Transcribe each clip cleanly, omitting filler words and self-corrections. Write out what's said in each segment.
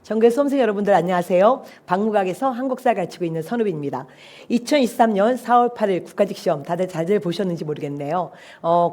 전국의 수험생 여러분들 안녕하세요. 박무각에서 한국사 가르치고 있는 선우빈입니다. 2023년 4월 8일 국가직시험 다들 보셨는지 모르겠네요.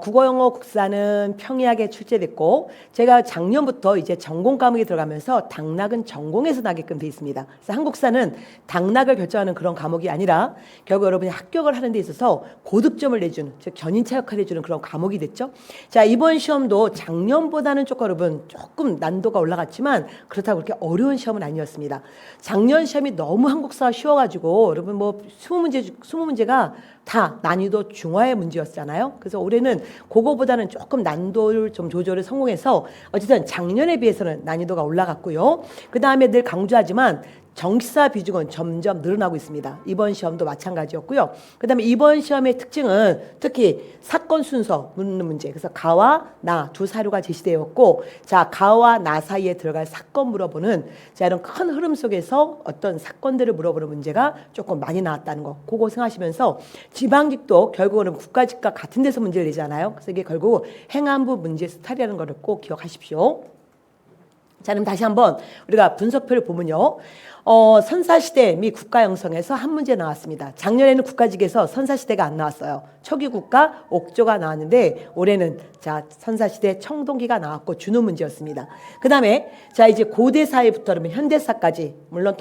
국어, 영어, 국사는 평이하게 출제됐고 제가 작년부터 이제 전공 과목에 들어가면서 당락은 전공에서 나게끔 돼 있습니다. 그래서 한국사는 당락을 결정하는 그런 과목이 아니라 결국 여러분이 합격을 하는 데 있어서 고득점을 내주는, 즉 견인차 역할을 해주는 그런 과목이 됐죠. 자, 이번 시험도 작년보다는 조금 난도가 올라갔지만 그렇다고 그렇게 어려운 시험은 아니었습니다. 작년 시험이 너무 한국사가 쉬워가지고 여러분 뭐 20문제가 다 난이도 중하의 문제였잖아요. 그래서 올해는 그거보다는 조금 난도를 좀 조절을 성공해서 어쨌든 작년에 비해서는 난이도가 올라갔고요. 그 다음에 늘 강조하지만 정치사 비중은 점점 늘어나고 있습니다. 이번 시험도 마찬가지였고요. 그 다음에 이번 시험의 특징은 특히 사건 순서 묻는 문제. 그래서 가와 나 두 사료가 제시되었고, 자, 가와 나 사이에 들어갈 사건 물어보는, 자, 이런 큰 흐름 속에서 어떤 사건들을 물어보는 문제가 조금 많이 나왔다는 거. 그거 생각하시면서 지방직도 결국은 국가직과 같은 데서 문제를 내잖아요. 그래서 이게 결국 행안부 문제 스타일이라는 걸 꼭 기억하십시오. 자, 그럼 다시 한번 우리가 분석표를 보면요. 선사시대 미 국가영성에서 한 문제 나왔습니다. 작년에는 국가직에서 선사시대가 안 나왔어요. 초기국가 옥조가 나왔는데 올해는 자 선사시대 청동기가 나왔고 준우 문제였습니다. 그 다음에 자 이제 고대사회부터 그러면 현대사까지 물론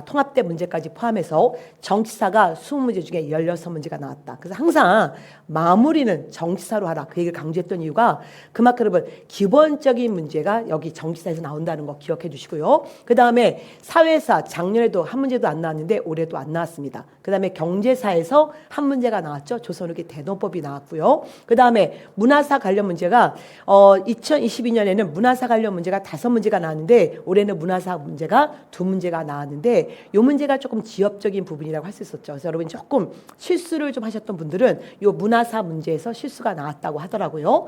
통합대 문제까지 포함해서 정치사가 20문제 중에 16문제가 나왔다. 그래서 항상 마무리는 정치사로 하라. 그 얘기를 강조했던 이유가 그만큼 여러분 기본적인 문제가 여기 정치사에서 나온다는 거 기억해 주시고요. 그 다음에 사회사 작년에도 한 문제도 안 나왔는데 올해도 안 나왔습니다. 그 다음에 경제사에서 한 문제가 나왔죠. 조선후기 대노법이 나왔고요. 그 다음에 문화사 관련 문제가 2022년에는 문화사 관련 문제가 5문제가 나왔는데 올해는 문화사 문제가 2문제가 나왔는데 이 문제가 조금 지엽적인 부분이라고 할 수 있었죠. 그래서 여러분 조금 실수를 좀 하셨던 분들은 이 문화사 문제에서 실수가 나왔다고 하더라고요.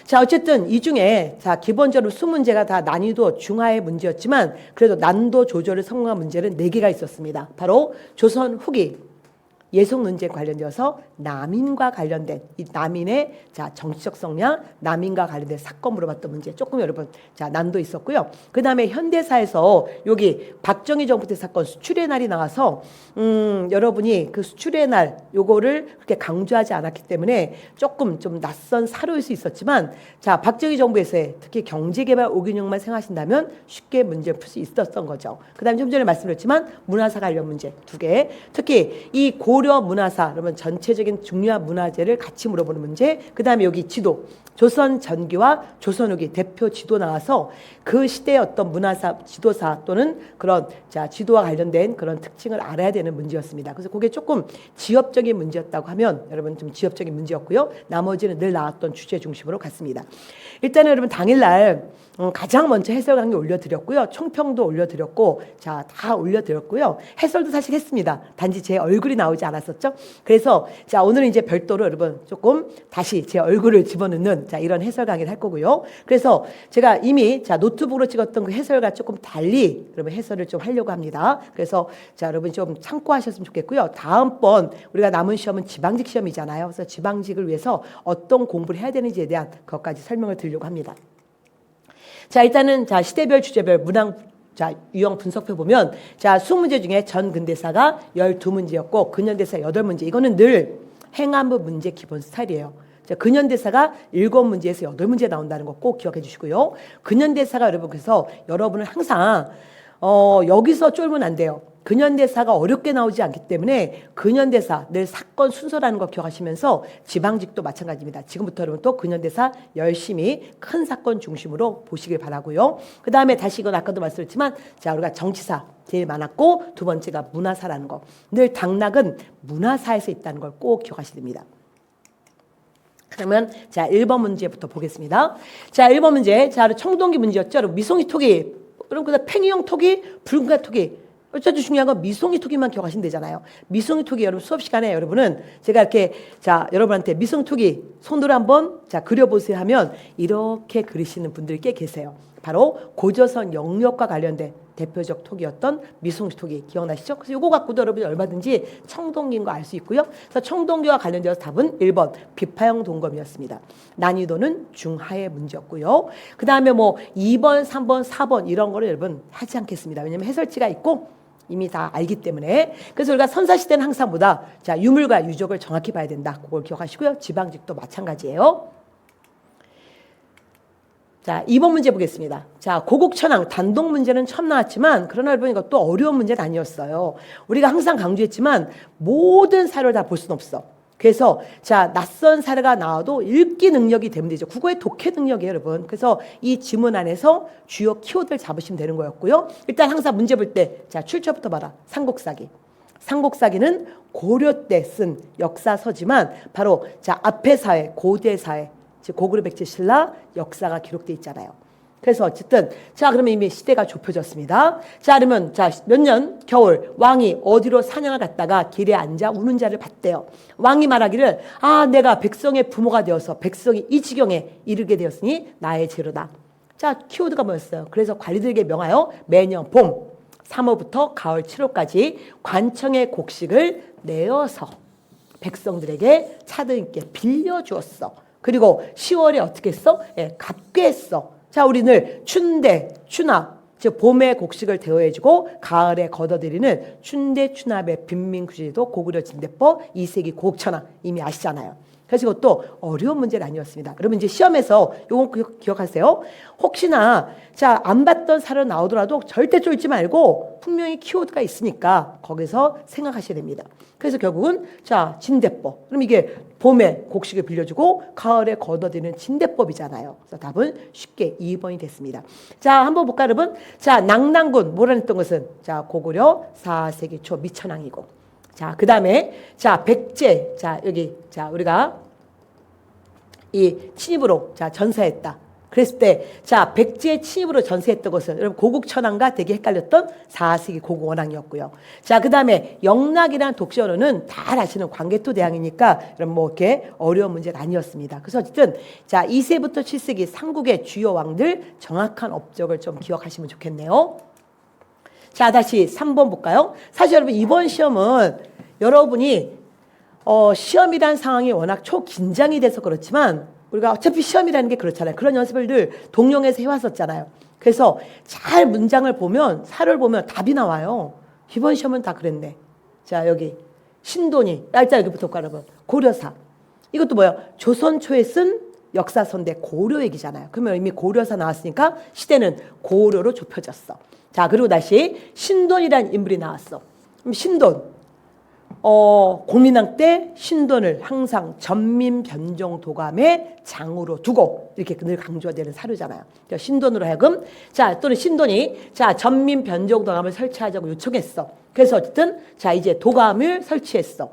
자, 어쨌든 이 중에 자 기본적으로 20문제가 다 난이도 중하의 문제였지만 그래도 난도 조절을 성공한 문제는 4개가 있었습니다. 바로 조선 후기 예속 논쟁 관련되어서 남인과 관련된 이 남인의 자 정치적 성향, 남인과 관련된 사건 물어봤던 문제 조금 여러분 자 난도 있었고요. 그 다음에 현대사에서 여기 박정희 정부 때 사건 수출의 날이 나와서 여러분이 그 수출의 날 요거를 그렇게 강조하지 않았기 때문에 조금 좀 낯선 사료일 수 있었지만 자 박정희 정부에서의 특히 경제개발 5균형만 생각하신다면 쉽게 문제 풀 수 있었던 거죠. 그 다음에 좀 전에 말씀드렸지만 문화사 관련 문제 2개 특히 이 고려 문화사 그러면 전체적인 중요한 문화재를 같이 물어보는 문제 그 다음에 여기 지도 조선 전기와 조선 후기 대표 지도 나와서 그 시대의 어떤 문화사 지도사 또는 그런 자 지도와 관련된 그런 특징을 알아야 되는 문제였습니다. 그래서 그게 조금 지엽적인 문제였다고 하면 여러분 좀 지엽적인 문제였고요. 나머지는 늘 나왔던 주제 중심으로 갔습니다. 일단은 여러분 당일날 가장 먼저 해설 강의 올려드렸고요. 총평도 올려드렸고 자 다 올려드렸고요. 해설도 사실 했습니다. 단지 제 얼굴이 나오지 않았었죠. 그래서 자 오늘은 이제 별도로 여러분 조금 다시 제 얼굴을 집어넣는 자 이런 해설 강의를 할 거고요. 그래서 제가 이미 자 노트북으로 찍었던 그 해설과 조금 달리 여러분 해설을 좀 하려고 합니다. 그래서 자 여러분 좀 참고하셨으면 좋겠고요. 다음번 우리가 남은 시험은 지방직 시험이잖아요. 그래서 지방직을 위해서 어떤 공부를 해야 되는지에 대한 것까지 설명을 드리려고 합니다. 자 일단은 자 시대별 주제별 문항 자 유형 분석표 보면 자 20문제 중에 전근대사가 12문제였고 근현대사 8문제 이거는 늘 행안부 문제 기본 스타일이에요. 자, 근현대사가 7문제에서 8문제 나온다는 거 꼭 기억해 주시고요. 근현대사가 여러분 그래서 여러분은 항상 여기서 쫄면 안 돼요. 근현대사가 어렵게 나오지 않기 때문에 근현대사 늘 사건 순서라는 거 기억하시면서 지방직도 마찬가지입니다. 지금부터 여러분 또 근현대사 열심히 큰 사건 중심으로 보시길 바라고요. 그 다음에 다시 이건 아까도 말씀드렸지만 자 우리가 정치사 제일 많았고 2번째가 문화사라는 거. 늘 당락은 문화사에서 있다는 걸 꼭 기억하셔야 됩니다. 그러면 자 1번 문제부터 보겠습니다. 자 1번 문제 자 청동기 문제였죠. 미송이 토기 그럼 그다음 팽이형 토기 붉은가 토기 어쨌든 중요한 건 미송이 토기만 기억하시면 되잖아요. 미송이 토기 여러분 수업 시간에 여러분은 제가 이렇게 자 여러분한테 미송이 토기 손으로 한번 자 그려보세요 하면 이렇게 그리시는 분들이 꽤 계세요. 바로 고조선 영역과 관련된 대표적 토기였던 미송시 토기 기억나시죠? 그래서 이거 갖고도 여러분이 얼마든지 청동기인 거 알 수 있고요. 그래서 청동기와 관련되어서 답은 1번 비파형 동검이었습니다. 난이도는 중하의 문제였고요. 그 다음에 뭐 2번, 3번, 4번 이런 거를 여러분 하지 않겠습니다. 왜냐하면 해설지가 있고 이미 다 알기 때문에. 그래서 우리가 선사시대는 항상 보다 자 유물과 유적을 정확히 봐야 된다. 그걸 기억하시고요. 지방직도 마찬가지예요. 자, 2번 문제 보겠습니다. 자, 고국천왕 단독 문제는 처음 나왔지만 그러나 여러분 이것도 어려운 문제는 아니었어요. 우리가 항상 강조했지만 모든 사료를 다 볼 수는 없어. 그래서 자, 낯선 사례가 나와도 읽기 능력이 되면 되죠. 국어의 독해 능력이에요, 여러분. 그래서 이 지문 안에서 주요 키워드를 잡으시면 되는 거였고요. 일단 항상 문제 볼 때 자, 출처부터 봐라. 삼국사기. 삼국사기는 고려 때 쓴 역사서지만 바로 자, 앞의 사회, 고대 사회 즉 고구려 백제 신라 역사가 기록돼 있잖아요. 그래서 어쨌든 자 그러면 이미 시대가 좁혀졌습니다. 자 그러면 자 몇 년 겨울 왕이 어디로 사냥을 갔다가 길에 앉아 우는 자를 봤대요. 왕이 말하기를 아 내가 백성의 부모가 되어서 백성이 이 지경에 이르게 되었으니 나의 죄로다. 자 키워드가 뭐였어요? 그래서 관리들에게 명하여 매년 봄 3월부터 가을 7월까지 관청의 곡식을 내어서 백성들에게 차등 있게 빌려주었어. 그리고 10월에 어떻게 했어? 예, 갚게 했어. 자, 우리는 춘대, 추납, 즉 봄에 곡식을 대여해주고 가을에 걷어들이는 춘대, 추납의 빈민구제도 고구려 진대법 2세기 고국천왕 이미 아시잖아요. 그래서 이것도 어려운 문제는 아니었습니다. 여러분 이제 시험에서 요거 기억하세요. 혹시나 자, 안 봤던 사료 나오더라도 절대 쫄지 말고 분명히 키워드가 있으니까 거기서 생각하셔야 됩니다. 그래서 결국은 자, 진대법. 그럼 이게 봄에 곡식을 빌려주고 가을에 걷어들이는 진대법이잖아요. 그래서 답은 쉽게 2번이 됐습니다. 자, 한번 볼까요, 여러분? 자, 낙랑군 몰아냈던 것은 자, 고구려 4세기 초 미천왕이고. 자, 그 다음에, 자, 백제. 자, 여기, 자, 우리가 이 침입으로, 자, 전사했다. 그랬을 때, 자, 백제 침입으로 전사했던 것은, 여러분, 고국천왕과 되게 헷갈렸던 4세기 고국원왕이었고요. 자, 그 다음에, 영락이라는 독시 언어는 다 아시는 광개토 대왕이니까, 여러분, 뭐, 이렇게 어려운 문제는 아니었습니다. 그래서 어쨌든, 자, 2세부터 7세기 삼국의 주요 왕들 정확한 업적을 좀 기억하시면 좋겠네요. 자, 다시 3번 볼까요? 사실 여러분 이번 시험은 여러분이 시험이란 상황이 워낙 초긴장이 돼서 그렇지만 우리가 어차피 시험이라는 게 그렇잖아요. 그런 연습을 늘 동영에서 해왔었잖아요. 그래서 잘 문장을 보면 사료를 보면 답이 나와요. 이번 시험은 다 그랬네. 자, 여기 신돈이 날짜 여기부터 볼까요, 여러분? 고려사. 이것도 뭐야? 조선 초에 쓴 역사서인데 고려 얘기잖아요. 그러면 이미 고려사 나왔으니까 시대는 고려로 좁혀졌어. 자, 그리고 다시 신돈이라는 인물이 나왔어. 그럼 신돈, 공민왕 때 신돈을 항상 전민변종도감의 장으로 두고 이렇게 늘 강조가 되는 사료잖아요. 신돈으로 하여금 자 또는 신돈이 자 전민변종도감을 설치하자고 요청했어. 그래서 어쨌든 자 이제 도감을 설치했어.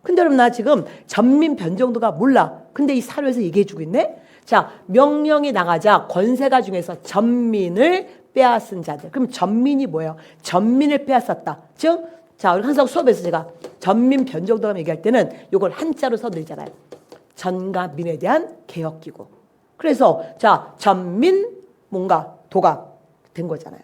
근데 여러분 나 지금 전민변종도가 몰라. 근데 이 사료에서 얘기해주고 있네. 자 명령이 나가자 권세가 중에서 전민을 빼앗은 자들. 그럼 전민이 뭐예요? 전민을 빼앗았다. 즉, 자, 우리 항상 수업에서 제가 전민 변종도감 얘기할 때는 이걸 한자로 써드리잖아요. 전과 민에 대한 개혁기구. 그래서 자, 전민 뭔가 도감 된 거잖아요.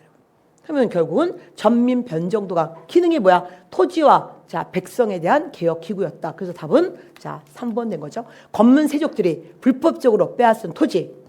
그러면 결국은 전민 변종도감 기능이 뭐야? 토지와 자 백성에 대한 개혁기구였다. 그래서 답은 자 3번 된 거죠. 검문 세족들이 불법적으로 빼앗은 토지.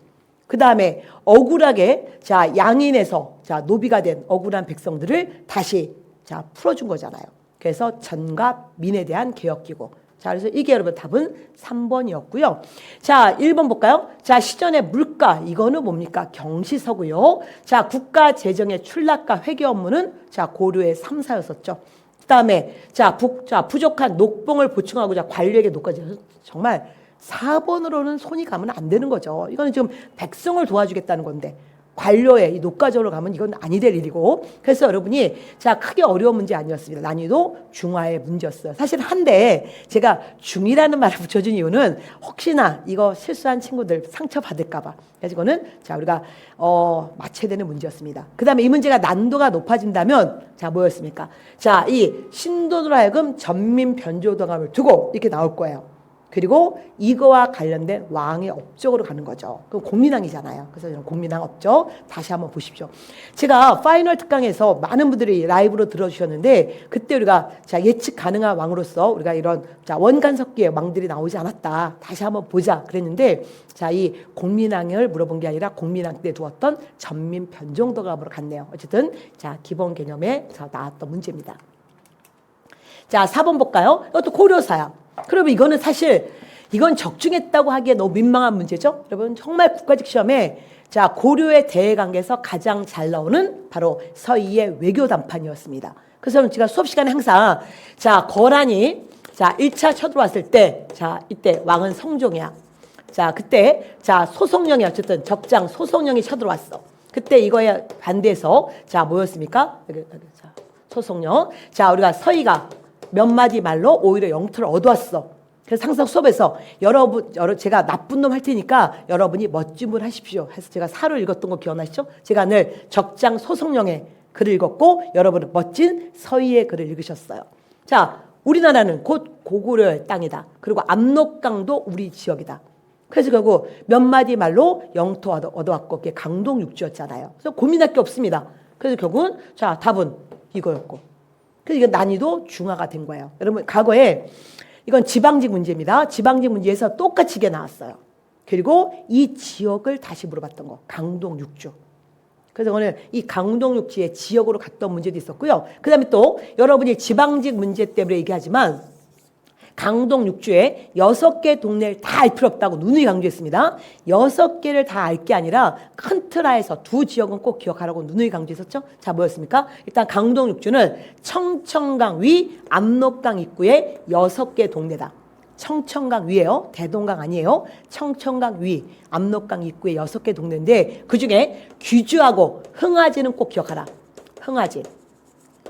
그 다음에 억울하게 자 양인에서 자 노비가 된 억울한 백성들을 다시 자 풀어준 거잖아요. 그래서 전과 민에 대한 개혁기구. 자 그래서 이게 여러분 답은 3번이었고요. 자 1번 볼까요? 자 시전의 물가 이거는 뭡니까? 경시서고요. 자 국가 재정의 출납과 회계 업무는 자 고려의 3사였었죠. 그 다음에 자 부족한 녹봉을 보충하고자 관료에게 녹까지 정말 4번으로는 손이 가면 안 되는 거죠. 이거는 지금 백성을 도와주겠다는 건데 관료의 이 녹가적으로 가면 이건 아니 될 일이고. 그래서 여러분이 자 크게 어려운 문제 아니었습니다. 난이도 중하의 문제였어요. 사실 한데 제가 중이라는 말을 붙여준 이유는 혹시나 이거 실수한 친구들 상처받을까 봐. 그래서 이거는 자 우리가 맞춰야 되는 문제였습니다. 그 다음에 이 문제가 난도가 높아진다면 자 뭐였습니까? 자 이 신돈으로 하여금 전민 변조도감을 두고 이렇게 나올 거예요. 그리고 이거와 관련된 왕의 업적으로 가는 거죠. 그럼 공민왕이잖아요. 그래서 이런 공민왕 업적 다시 한번 보십시오. 제가 파이널 특강에서 많은 분들이 라이브로 들어주셨는데 그때 우리가 자 예측 가능한 왕으로서 우리가 이런 자 원간석기의 왕들이 나오지 않았다. 다시 한번 보자 그랬는데 자 이 공민왕을 물어본 게 아니라 공민왕 때 두었던 전민 변종도감으로 갔네요. 어쨌든 자 기본 개념에서 나왔던 문제입니다. 자 4번 볼까요? 이것도 고려사야. 그러면 이거는 사실 이건 적중했다고 하기에 너무 민망한 문제죠. 여러분 정말 국가직 시험에 자 고려의 대외관계에서 가장 잘 나오는 바로 서희의 외교담판이었습니다. 그래서 제가 수업 시간에 항상 자 거란이 자 1차 쳐들어왔을 때 자 이때 왕은 성종이야. 자 그때 자 소송령이 어쨌든 적장 소송령이 쳐들어왔어. 그때 이거에 반대해서 자 뭐였습니까? 자, 소송령. 자 우리가 서희가 몇 마디 말로 오히려 영토를 얻어왔어. 그래서 항상 수업에서 제가 나쁜 놈 할 테니까 여러분이 멋진 분 하십시오. 해서 제가 사를 읽었던 거 기억나시죠? 제가 늘 적장 소송령의 글을 읽었고 여러분은 멋진 서희의 글을 읽으셨어요. 자, 우리나라는 곧 고구려의 땅이다. 그리고 압록강도 우리 지역이다. 그래서 결국 몇 마디 말로 영토 얻어왔고 그게 강동 육주였잖아요. 그래서 고민할 게 없습니다. 그래서 결국은 자 답은 이거였고. 그래서 이게 난이도 중화가 된 거예요. 여러분 과거에 이건 지방직 문제입니다. 지방직 문제에서 똑같이 이게 나왔어요. 그리고 이 지역을 다시 물어봤던 거. 강동 육주. 그래서 오늘 이 강동 육지의 지역으로 갔던 문제도 있었고요. 그 다음에 또 여러분이 지방직 문제 때문에 얘기하지만 강동 육주에 6개 동네를 다 알 필요 없다고 누누이 강조했습니다. 6개를 다 알 게 아니라 큰 틀하에서 2지역은 꼭 기억하라고 누누이 강조했었죠. 자 뭐였습니까? 일단 강동 육주는 청천강 위 압록강 입구에 6개 동네다. 청천강 위에요. 대동강 아니에요. 청천강 위 압록강 입구에 6개 동네인데 그중에 귀주하고 흥하진은 꼭 기억하라. 흥하진.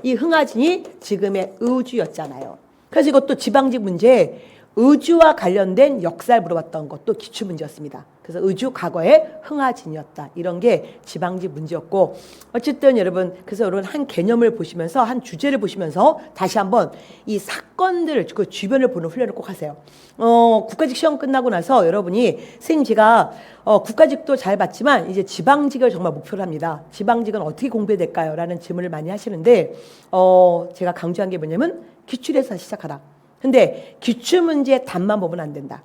이 흥하진이 지금의 의주였잖아요. 그래서 이것도 지방직 문제 의주와 관련된 역사를 물어봤던 것도 기출문제였습니다. 그래서 의주 과거에 흥하진이었다. 이런 게 지방직 문제였고 어쨌든 여러분 그래서 여러분 한 개념을 보시면서 한 주제를 보시면서 다시 한번 이 사건들 그 주변을 보는 훈련을 꼭 하세요. 국가직 시험 끝나고 나서 여러분이 선생님 제가 국가직도 잘 봤지만 이제 지방직을 정말 목표로 합니다. 지방직은 어떻게 공부해야 될까요? 라는 질문을 많이 하시는데 제가 강조한 게 뭐냐면 기출에서 시작하라. 근데 기출문제의 답만 보면 안 된다.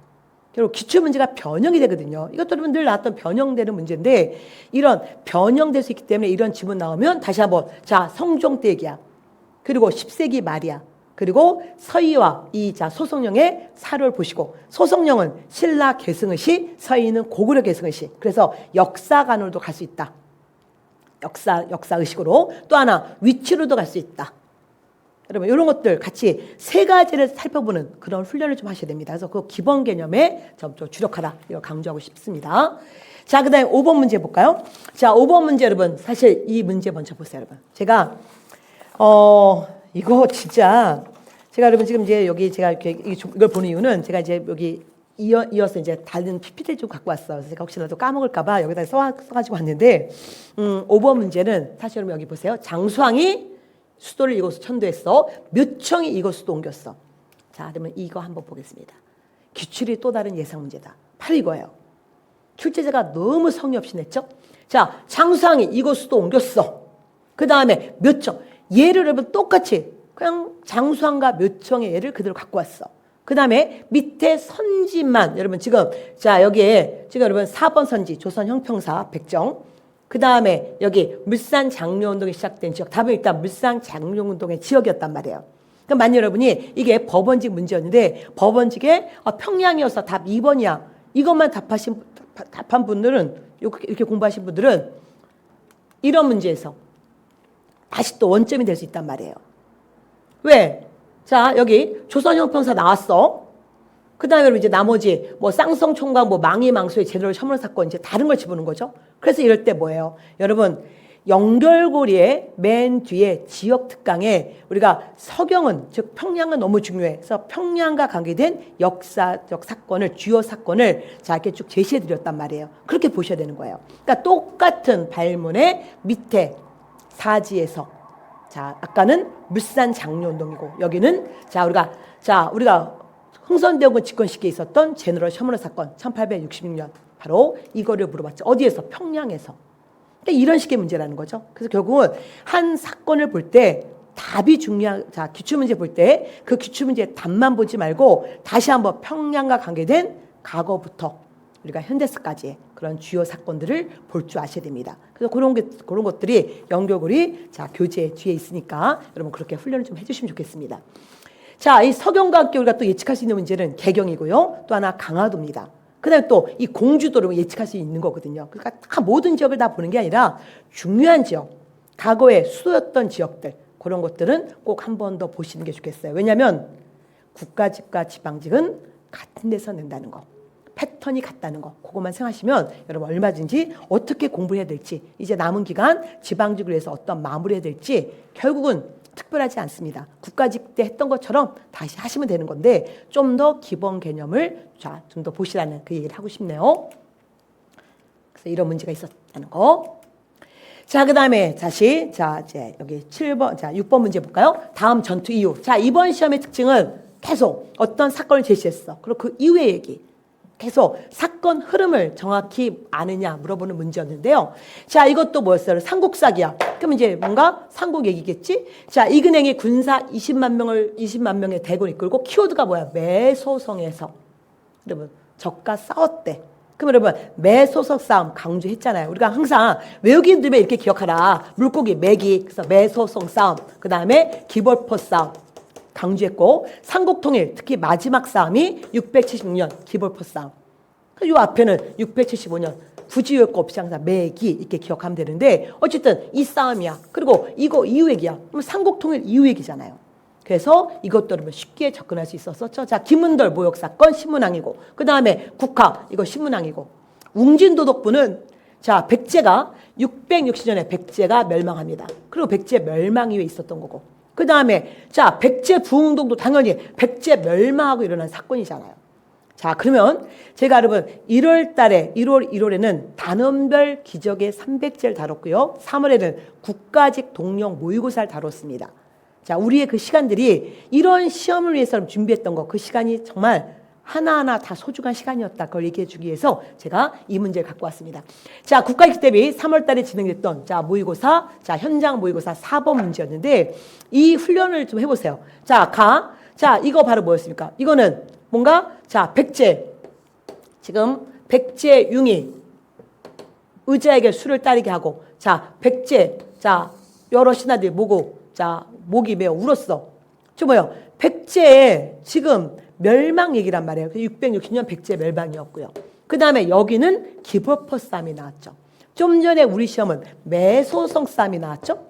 결국 기출문제가 변형이 되거든요. 이것도 여러분 늘 나왔던 변형되는 문제인데 이런 변형될 수 있기 때문에 이런 지문 나오면 다시 한번 자 성종 때 얘기야. 그리고 10세기 말이야. 그리고 서희와 이 자 소송령의 사료를 보시고 소송령은 신라 계승의 시, 서희는 고구려 계승의 시. 그래서 역사관으로도 갈 수 있다. 역사 의식으로 또 하나 위치로도 갈 수 있다. 여러분 이런 것들 같이 세 가지를 살펴보는 그런 훈련을 좀 하셔야 됩니다. 그래서 그 기본 개념에 좀 주력하라. 이거 강조하고 싶습니다. 자, 그다음에 5번 문제 볼까요? 자, 5번 문제 여러분 사실 이 문제 먼저 보세요, 여러분. 제가 이거 진짜 제가 여러분 지금 이제 여기 제가 이걸 보는 이유는 제가 이제 여기 이어서 이제 다른 PPT를 좀 갖고 왔어요. 그래서 제가 혹시라도 까먹을까봐 여기다 써가지고 왔는데 5번 문제는 사실 여러분 여기 보세요. 장수왕이 수도를 이곳으로 천도했어. 묘청이 이곳으로 옮겼어. 자, 그러면 이거 한번 보겠습니다. 기출이 또 다른 예상 문제다. 바로 이거예요. 출제자가 너무 성의 없이 냈죠. 자, 장수왕이 이곳으로 옮겼어. 그 다음에 묘청. 얘를 여러분 똑같이 그냥 장수왕과 묘청의 얘를 그대로 갖고 왔어. 그 다음에 밑에 선지만 여러분 지금 자 여기에 지금 여러분 4번 선지 조선 형평사 백정. 그 다음에 여기 물산 장려운동이 시작된 지역. 답은 일단 물산 장려운동의 지역이었단 말이에요. 그럼 만약 여러분이 이게 법원직 문제였는데 법원직에 평양이어서 답 2번이야. 이것만 답한 분들은 이렇게 공부하신 분들은 이런 문제에서 다시 또 원점이 될 수 있단 말이에요. 왜? 자 여기 조선 형평사 나왔어. 그 다음에 여러분 이제 나머지 뭐 쌍성총각 뭐 망이망소의 제도를 첨언 사건 이제 다른 걸 집어넣은 거죠. 그래서 이럴 때 뭐예요? 여러분 연결고리의 맨 뒤에 지역 특강에 우리가 서경은 즉 평양은 너무 중요해. 그래서 평양과 관계된 역사적 사건을 주요 사건을 자 이렇게 쭉 제시해 드렸단 말이에요. 그렇게 보셔야 되는 거예요. 그러니까 똑같은 발문의 밑에 사지에서 자 아까는 물산 장려운동이고 여기는 자 우리가 흥선대원군 집권 시기에 있었던 제너럴 셔먼 사건 1866년 바로 이거를 물어봤죠. 어디에서? 평양에서. 그러니까 이런 식의 문제라는 거죠. 그래서 결국은 한 사건을 볼 때 답이 중요한, 자, 기출문제 볼 때 그 기출문제의 답만 보지 말고 다시 한번 평양과 관계된 과거부터 우리가 현대사까지의 그런 주요 사건들을 볼 줄 아셔야 됩니다. 그래서 그런 것들이 연결고리, 자, 교재 뒤에 있으니까 여러분 그렇게 훈련을 좀 해주시면 좋겠습니다. 자, 이 서경과 함께 우리가 또 예측할 수 있는 문제는 개경이고요. 또 하나 강화도입니다. 그 다음에 또 이 공주도를 예측할 수 있는 거거든요. 그러니까 다 모든 지역을 다 보는 게 아니라 중요한 지역, 과거에 수도였던 지역들, 그런 것들은 꼭 한 번 더 보시는 게 좋겠어요. 왜냐하면 국가직과 지방직은 같은 데서 낸다는 거. 패턴이 같다는 거. 그것만 생각하시면 여러분 얼마든지 어떻게 공부를 해야 될지, 이제 남은 기간 지방직을 위해서 어떤 마무리해야 될지 결국은 특별하지 않습니다. 국가직 때 했던 것처럼 다시 하시면 되는 건데 좀 더 기본 개념을 좀 더 보시라는 그 얘기를 하고 싶네요. 그래서 이런 문제가 있었다는 거. 자, 그 다음에 다시 이제 여기 7번, 6번 문제 볼까요? 다음 전투 이후. 자, 이번 시험의 특징은 계속 어떤 사건을 제시했어. 그리고 그 이후의 얘기. 계속 사건 흐름을 정확히 아느냐 물어보는 문제였는데요. 자, 이것도 뭐였어요? 삼국사기야. 그럼 이제 뭔가 삼국 얘기겠지? 자, 이근행이 군사 20만 명의 대군을 이끌고 키워드가 뭐야? 매소성에서. 여러분, 적과 싸웠대. 그럼 여러분, 매소성 싸움 강조했잖아요. 우리가 항상 외우기 힘들면 이렇게 기억하라. 물고기, 메기. 그래서 매소성 싸움. 그 다음에 기벌포 싸움. 강조했고, 삼국통일, 특히 마지막 싸움이 676년 기벌포 싸움. 이 앞에는 675년 부지효과 없이 항상 매기 이렇게 기억하면 되는데 어쨌든 이 싸움이야. 그리고 이거 이후 얘기야. 그럼 삼국통일 이후 얘기잖아요. 그래서 이것도 여러분 쉽게 접근할 수 있었었죠. 자, 김은돌 모욕 사건 신문왕이고, 그 다음에 국화 이거 신문왕이고, 웅진도덕부는 자, 백제가 660년에 백제가 멸망합니다. 그리고 백제 멸망 이후에 있었던 거고, 그 다음에 자, 백제 부흥동도 당연히 백제 멸망하고 일어난 사건이잖아요. 자, 그러면 제가 여러분 1월 달에 1월에는 단원별 기적의 300제를 다뤘고요. 3월에는 국가직 동령 모의고사를 다뤘습니다. 자, 우리의 그 시간들이 이런 시험을 위해서 준비했던 거, 그 시간이 정말 하나하나 다 소중한 시간이었다. 그걸 얘기해 주기 위해서 제가 이 문제를 갖고 왔습니다. 자, 국가직 대비 3월 달에 진행됐던 자, 모의고사, 자, 현장 모의고사 4번 문제였는데 이 훈련을 좀 해보세요. 자, 자, 이거 바로 뭐였습니까? 이거는 뭔가, 자, 백제. 지금 백제융이 의자에게 술을 따르게 하고, 자, 백제. 자, 여러 신하들이 목이 매어 울었어. 저 뭐요? 백제의 지금 멸망 얘기란 말이에요. 660년 백제 멸망이었고요. 그 다음에 여기는 기벌포 싸움이 나왔죠. 좀 전에 우리 시험은 매소성 싸움이 나왔죠.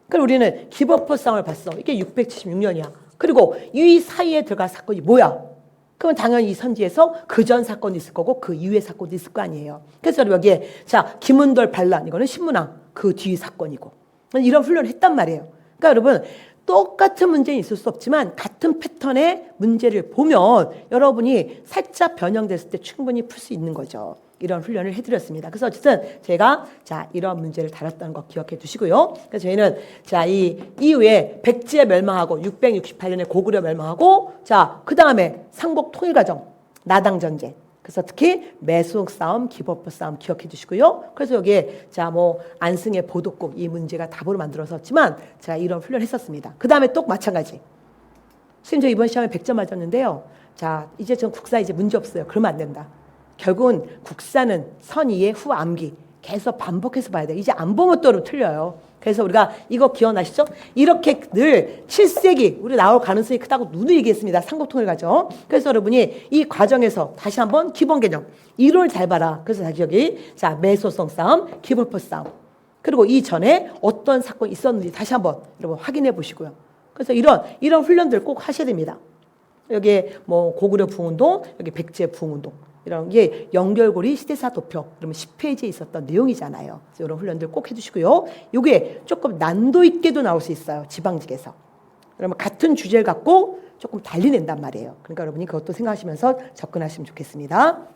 그럼 우리는 기벌포 싸움을 봤어. 이게 676년이야. 그리고 이 사이에 들어간 사건이 뭐야? 그러면 당연히 이 선지에서 그 전 사건이 있을 거고 그 이후의 사건도 있을 거 아니에요. 그래서 여기에 자, 김은돌 반란 이거는 신문왕 그 뒤 사건이고 이런 훈련을 했단 말이에요. 그러니까 여러분 똑같은 문제는 있을 수 없지만 같은 패턴의 문제를 보면 여러분이 살짝 변형됐을 때 충분히 풀 수 있는 거죠. 이런 훈련을 해드렸습니다. 그래서 어쨌든 제가 자, 이런 문제를 다뤘다는 거 기억해 두시고요. 그래서 저희는 자, 이 이후에 백제 멸망하고 668년에 고구려 멸망하고 자, 그 다음에 삼국 통일과정, 나당 전쟁. 그래서 특히 매수옥 싸움, 기벌포 싸움 기억해 주시고요. 그래서 여기에 자, 뭐 안승의 보도국 이 문제가 답으로 만들어졌지만 제가 이런 훈련을 했었습니다. 그 다음에 또 마찬가지. 선생님 저 이번 시험에 100점 맞았는데요. 자, 이제 전 국사 이제 문제 없어요. 그러면 안 된다. 결국은 국사는 선이해 후 암기 계속 반복해서 봐야 돼. 이제 안 보면 또 틀려요. 그래서 우리가 이거 기억나시죠? 이렇게 늘 7세기 우리 나올 가능성이 크다고 눈을 얘기했습니다. 삼국통일 과정. 그래서 여러분이 이 과정에서 다시 한번 기본 개념 이론을 잘 봐라. 그래서 다시 여기 자, 매소성 싸움, 기벌포 싸움. 그리고 이 전에 어떤 사건이 있었는지 다시 한번 여러분 확인해 보시고요. 그래서 이런 훈련들 꼭 하셔야 됩니다. 여기에 뭐 고구려 부흥운동, 여기 백제 부흥운동. 이런 게 연결고리 시대사 도표 그러면 10페이지에 있었던 내용이잖아요. 그래서 이런 훈련들 꼭 해주시고요. 이게 조금 난도 있게도 나올 수 있어요. 지방직에서. 그러면 같은 주제를 갖고 조금 달리 낸단 말이에요. 그러니까 여러분이 그것도 생각하시면서 접근하시면 좋겠습니다.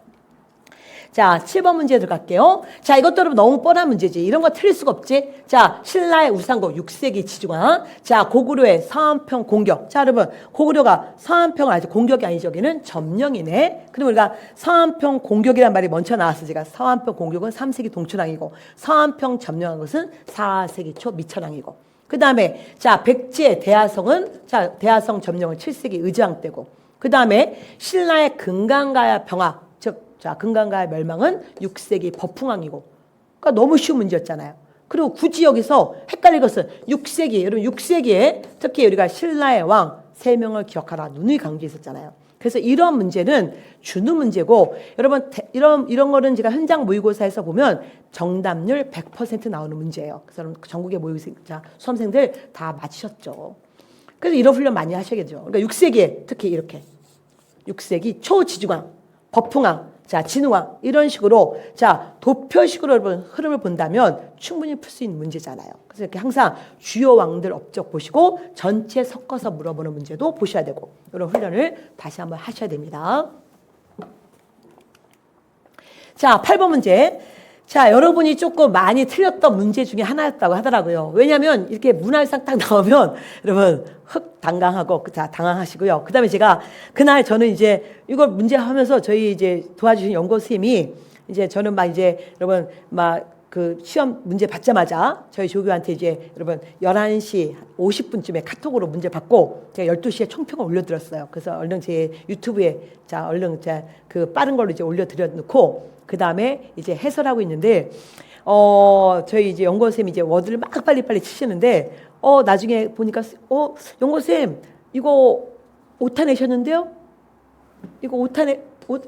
자, 7번 문제 들어갈게요. 자, 이것도 여러분 너무 뻔한 문제지. 이런 거 틀릴 수가 없지. 자, 신라의 우상국 6세기 지중왕. 자, 고구려의 서한평 공격. 자, 여러분, 고구려가 서한평을 아직 공격이 아니죠. 여기는 점령이네. 그럼 우리가 서한평 공격이란 말이 먼저 나왔어. 제가 서한평 공격은 3세기 동천왕이고, 서한평 점령한 것은 4세기 초 미천왕이고. 그 다음에, 자, 백제 대하성은, 자, 대하성 점령은 7세기 의주왕 때고, 그 다음에 신라의 금강가야 병화. 자, 금강가의 멸망은 6세기 법흥왕이고. 그러니까 너무 쉬운 문제였잖아요. 그리고 굳이 여기서 헷갈릴 것은 6세기, 여러분 6세기에 특히 우리가 신라의 왕 3명을 기억하라 누누이 강조했었잖아요. 그래서 이런 문제는 주는 문제고, 여러분 이런 거는 제가 현장 모의고사에서 보면 정답률 100% 나오는 문제예요. 그래서 여러분 전국의 모의고사 수험생들 다 맞히셨죠. 그래서 이런 훈련 많이 하셔야겠죠. 그러니까 6세기에 특히 이렇게 6세기 초지중왕, 법흥왕, 자, 진흥왕 이런 식으로 자 도표식으로 여러분 흐름을 본다면 충분히 풀 수 있는 문제잖아요. 그래서 이렇게 항상 주요 왕들 업적 보시고 전체 섞어서 물어보는 문제도 보셔야 되고 이런 훈련을 다시 한번 하셔야 됩니다. 자, 8번 문제. 자, 여러분이 조금 많이 틀렸던 문제 중에 하나였다고 하더라고요. 왜냐하면 이렇게 문화유산 딱 나오면 여러분 당강하고 자 당황하시고요. 그다음에 제가 그날 저는 이제 이걸 문제 하면서 저희 이제 도와주신 연구 선생님이 이제 저는 막 이제 여러분 막 그 시험 문제 받자마자 저희 조교한테 이제 여러분 11시 50분쯤에 카톡으로 문제 받고 제가 12시에 총평을 올려드렸어요. 그래서 얼른 제 유튜브에 자 얼른 그 빠른 걸로 이제 올려드려 놓고 그 다음에 이제 해설하고 있는데 저희 이제 연구 선생님이 이제 워드를 막 빨리빨리 치시는데 나중에 보니까 연구 선생님 이거 오타 내셨는데요? 이거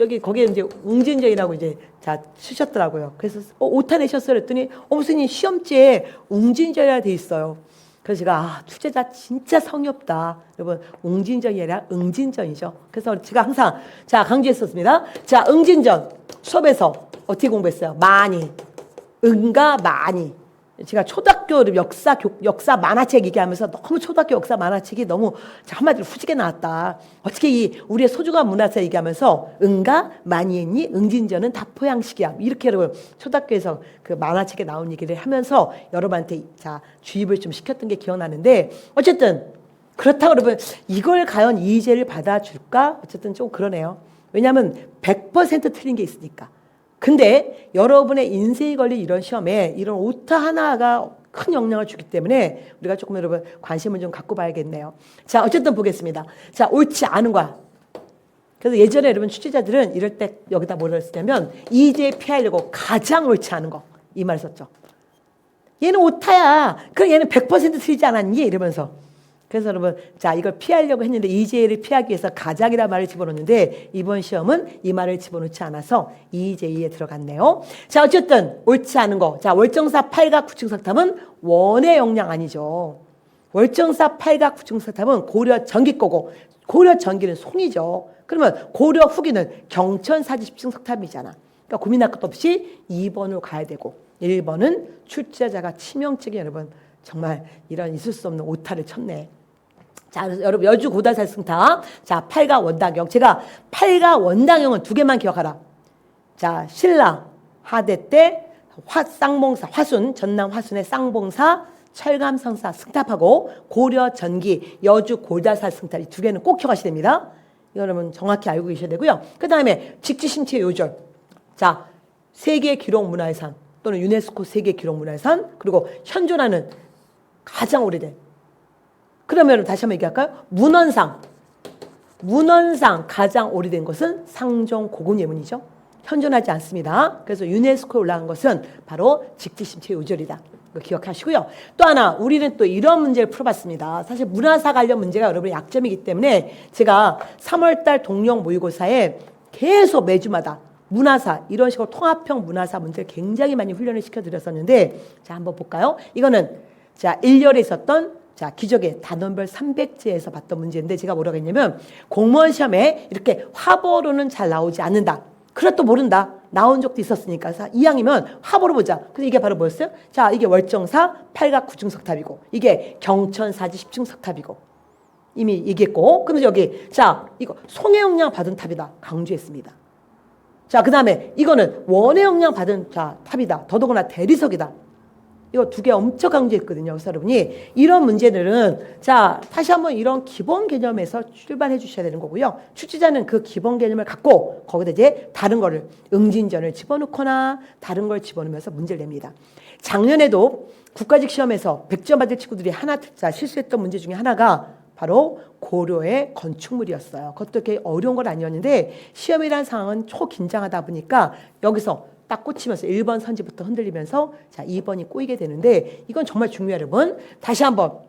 여기 거기에 이제 웅진전이라고 이제 자 쓰셨더라고요. 그래서 오타 내셨어요 그랬더니 선생님 시험지에 웅진전이라 돼 있어요. 그래서 제가 투제자 진짜 성의 없다. 여러분 웅진전이 아니라 응진전이죠. 그래서 제가 항상 자 강조했었습니다. 자, 응진전 수업에서 어떻게 공부했어요? 많이, 응가 많이. 제가 초등학교 역사 만화책 얘기하면서 너무 초등학교 역사 만화책이 너무 한마디로 후지게 나왔다. 어떻게 우리의 소중한 문화사 얘기하면서 응가 많이 했니? 응진전은 다 포양식이야. 이렇게 여러분 초등학교에서 그 만화책에 나온 얘기를 하면서 여러분한테 자 주입을 좀 시켰던 게 기억나는데 어쨌든 그렇다고 여러분 이걸 과연 이의제를 받아줄까? 어쨌든 좀 그러네요. 왜냐하면 100% 틀린 게 있으니까. 근데 여러분의 인생이 걸린 이런 시험에 이런 오타 하나가 큰 영향을 주기 때문에 우리가 조금 여러분 관심을 좀 갖고 봐야겠네요. 자, 어쨌든 보겠습니다. 자, 옳지 않은 거야. 그래서 예전에 여러분 취재자들은 이럴 때 여기다 뭐라 했냐면 이제 피하려고 가장 옳지 않은 거 이 말 썼죠. 얘는 오타야. 그럼 얘는 100% 틀리지 않았니? 이러면서. 그래서 여러분 자 이걸 피하려고 했는데 이재를 피하기 위해서 가장이라는 말을 집어넣는데 이번 시험은 이 말을 집어넣지 않아서 이재에 들어갔네요. 자, 어쨌든 옳지 않은 거. 자, 월정사 팔각 구층석탑은 원의 영향 아니죠. 월정사 팔각 구층석탑은 고려 전기 거고 고려 전기는 송이죠. 그러면 고려 후기는 경천 사지십층 석탑이잖아. 그러니까 고민할 것도 없이 2번으로 가야 되고 1번은 출제자가 치명적인 여러분 정말 이런 있을 수 없는 오타를 쳤네. 자, 여러분 여주 고다살 승탑. 자, 팔가 원당형. 제가 팔가 원당형은 2개만 기억하라. 자, 신라 하대 때 쌍봉사 화순 전남 화순의 쌍봉사 철감성사 승탑하고 고려 전기 여주 고다살 승탑 이 2개는 꼭 기억하셔야 됩니다. 이거 여러분 정확히 알고 계셔야 되고요. 그 다음에 직지심체 요절. 자, 세계 기록 문화유산 또는 유네스코 세계 기록 문화유산 그리고 현존하는 가장 오래된 그러면 다시 한번 얘기할까요? 문헌상 가장 오래된 것은 상종 고군 예문이죠. 현존하지 않습니다. 그래서 유네스코에 올라간 것은 바로 직지심체 요절이다. 이거 기억하시고요. 또 하나 우리는 또 이런 문제를 풀어봤습니다. 사실 문화사 관련 문제가 여러분의 약점이기 때문에 제가 3월달 동령 모의고사에 계속 매주마다 문화사 이런 식으로 통합형 문화사 문제를 굉장히 많이 훈련을 시켜드렸었는데 자 한번 볼까요? 이거는 자 1열에 있었던 자 기적의 단원별 300제에서 봤던 문제인데 제가 뭐라고 했냐면 공무원 시험에 이렇게 화보로는 잘 나오지 않는다. 그래도 모른다. 나온 적도 있었으니까 2학이면 화보로 보자. 그래서 이게 바로 뭐였어요? 자 이게 월정사 팔각 구층석탑이고 이게 경천 사지 십층석탑이고 이미 얘기했고 그러면서 여기 자 이거 송해영량 받은 탑이다. 강조했습니다. 자, 그 다음에 이거는 원의 영향 받은 자 탑이다. 더더구나 대리석이다. 이거 두 개 엄청 강조했거든요. 그래서 여러분이 이런 문제들은 자 다시 한번 이런 기본 개념에서 출발해 주셔야 되는 거고요. 출제자는 그 기본 개념을 갖고 거기다 이제 다른 거를 응진전을 집어넣거나 다른 걸 집어넣으면서 문제를 냅니다. 작년에도 국가직 시험에서 100점 받을 친구들이 하나 실수했던 문제 중에 하나가 바로 고려의 건축물이었어요. 그것도 그렇게 어려운 건 아니었는데 시험이라는 상황은 초긴장하다 보니까 여기서 딱 꽂히면서 1번 선지부터 흔들리면서 자 2번이 꼬이게 되는데 이건 정말 중요해요. 여러분. 다시 한번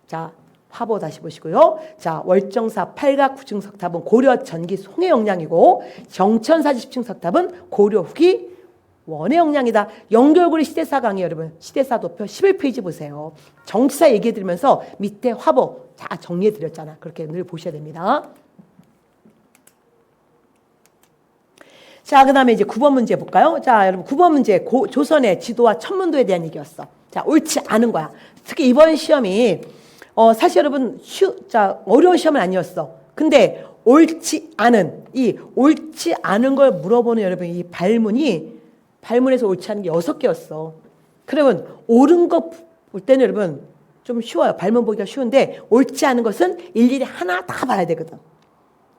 자 화보 다시 보시고요. 자 월정사 팔각 구층 석탑은 고려 전기 송의 영향이고 정천사 집층 석탑은 고려 후기 원의 영향이다. 연결고리 시대사 강의 여러분 시대사 도표 11페이지 보세요. 정치사 얘기해드리면서 밑에 화보 다 정리해드렸잖아. 그렇게 늘 보셔야 됩니다. 자, 그 다음에 이제 9번 문제 볼까요? 자, 여러분 9번 문제 조선의 지도와 천문도에 대한 얘기였어. 자, 옳지 않은 거야. 특히 이번 시험이 사실 여러분 어려운 시험은 아니었어. 근데 옳지 않은 걸 물어보는 여러분 이 발문에서 옳지 않은 게 6개였어. 그러면 옳은 거 볼 때는 여러분 좀 쉬워요. 발문 보기가 쉬운데 옳지 않은 것은 일일이 하나 다 봐야 되거든.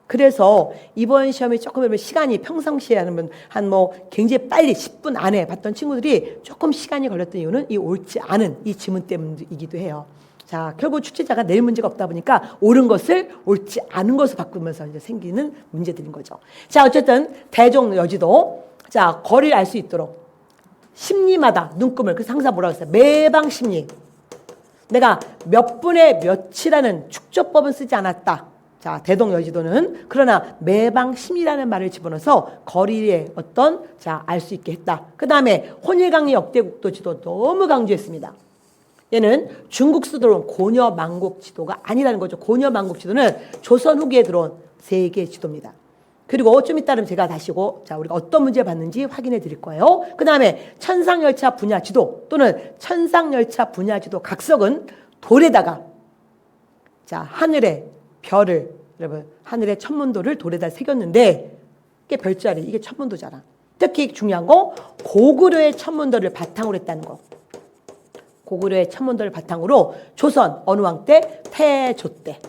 그래서 이번 시험이 조금 여러분 시간이 평상시에 하면 한 굉장히 빨리 10분 안에 봤던 친구들이 조금 시간이 걸렸던 이유는 이 옳지 않은 이 지문 때문이기도 해요. 자, 결국 출제자가 낼 문제가 없다 보니까 옳은 것을 옳지 않은 것을 바꾸면서 이제 생기는 문제들인 거죠. 자, 어쨌든 대종 여지도 자, 거리를 알 수 있도록 심리마다 눈금을 그래서 항상 뭐라고 했어요? 매방 심리. 내가 몇 분의 몇이라는 축조법은 쓰지 않았다. 자, 대동 여지도는 그러나 매방 심리라는 말을 집어넣어서 거리의 알 수 있게 했다. 그 다음에 혼일강리 역대국도 지도 너무 강조했습니다. 얘는 중국서 들어온 고려 만국 지도가 아니라는 거죠. 고려 만국 지도는 조선 후기에 들어온 세계 지도입니다. 그리고 좀 이따는 제가 자, 우리가 어떤 문제 봤는지 확인해 드릴 거예요. 그 다음에 천상열차 분야 지도 또는 천상열차 분야 지도 각석은 돌에다가 자, 하늘의 별을 여러분 하늘의 천문도를 돌에다 새겼는데 이게 별자리 이게 천문도잖아. 특히 중요한 거 고구려의 천문도를 바탕으로 했다는 거. 고구려의 천문도를 바탕으로 조선 어느 왕 때? 태조 때.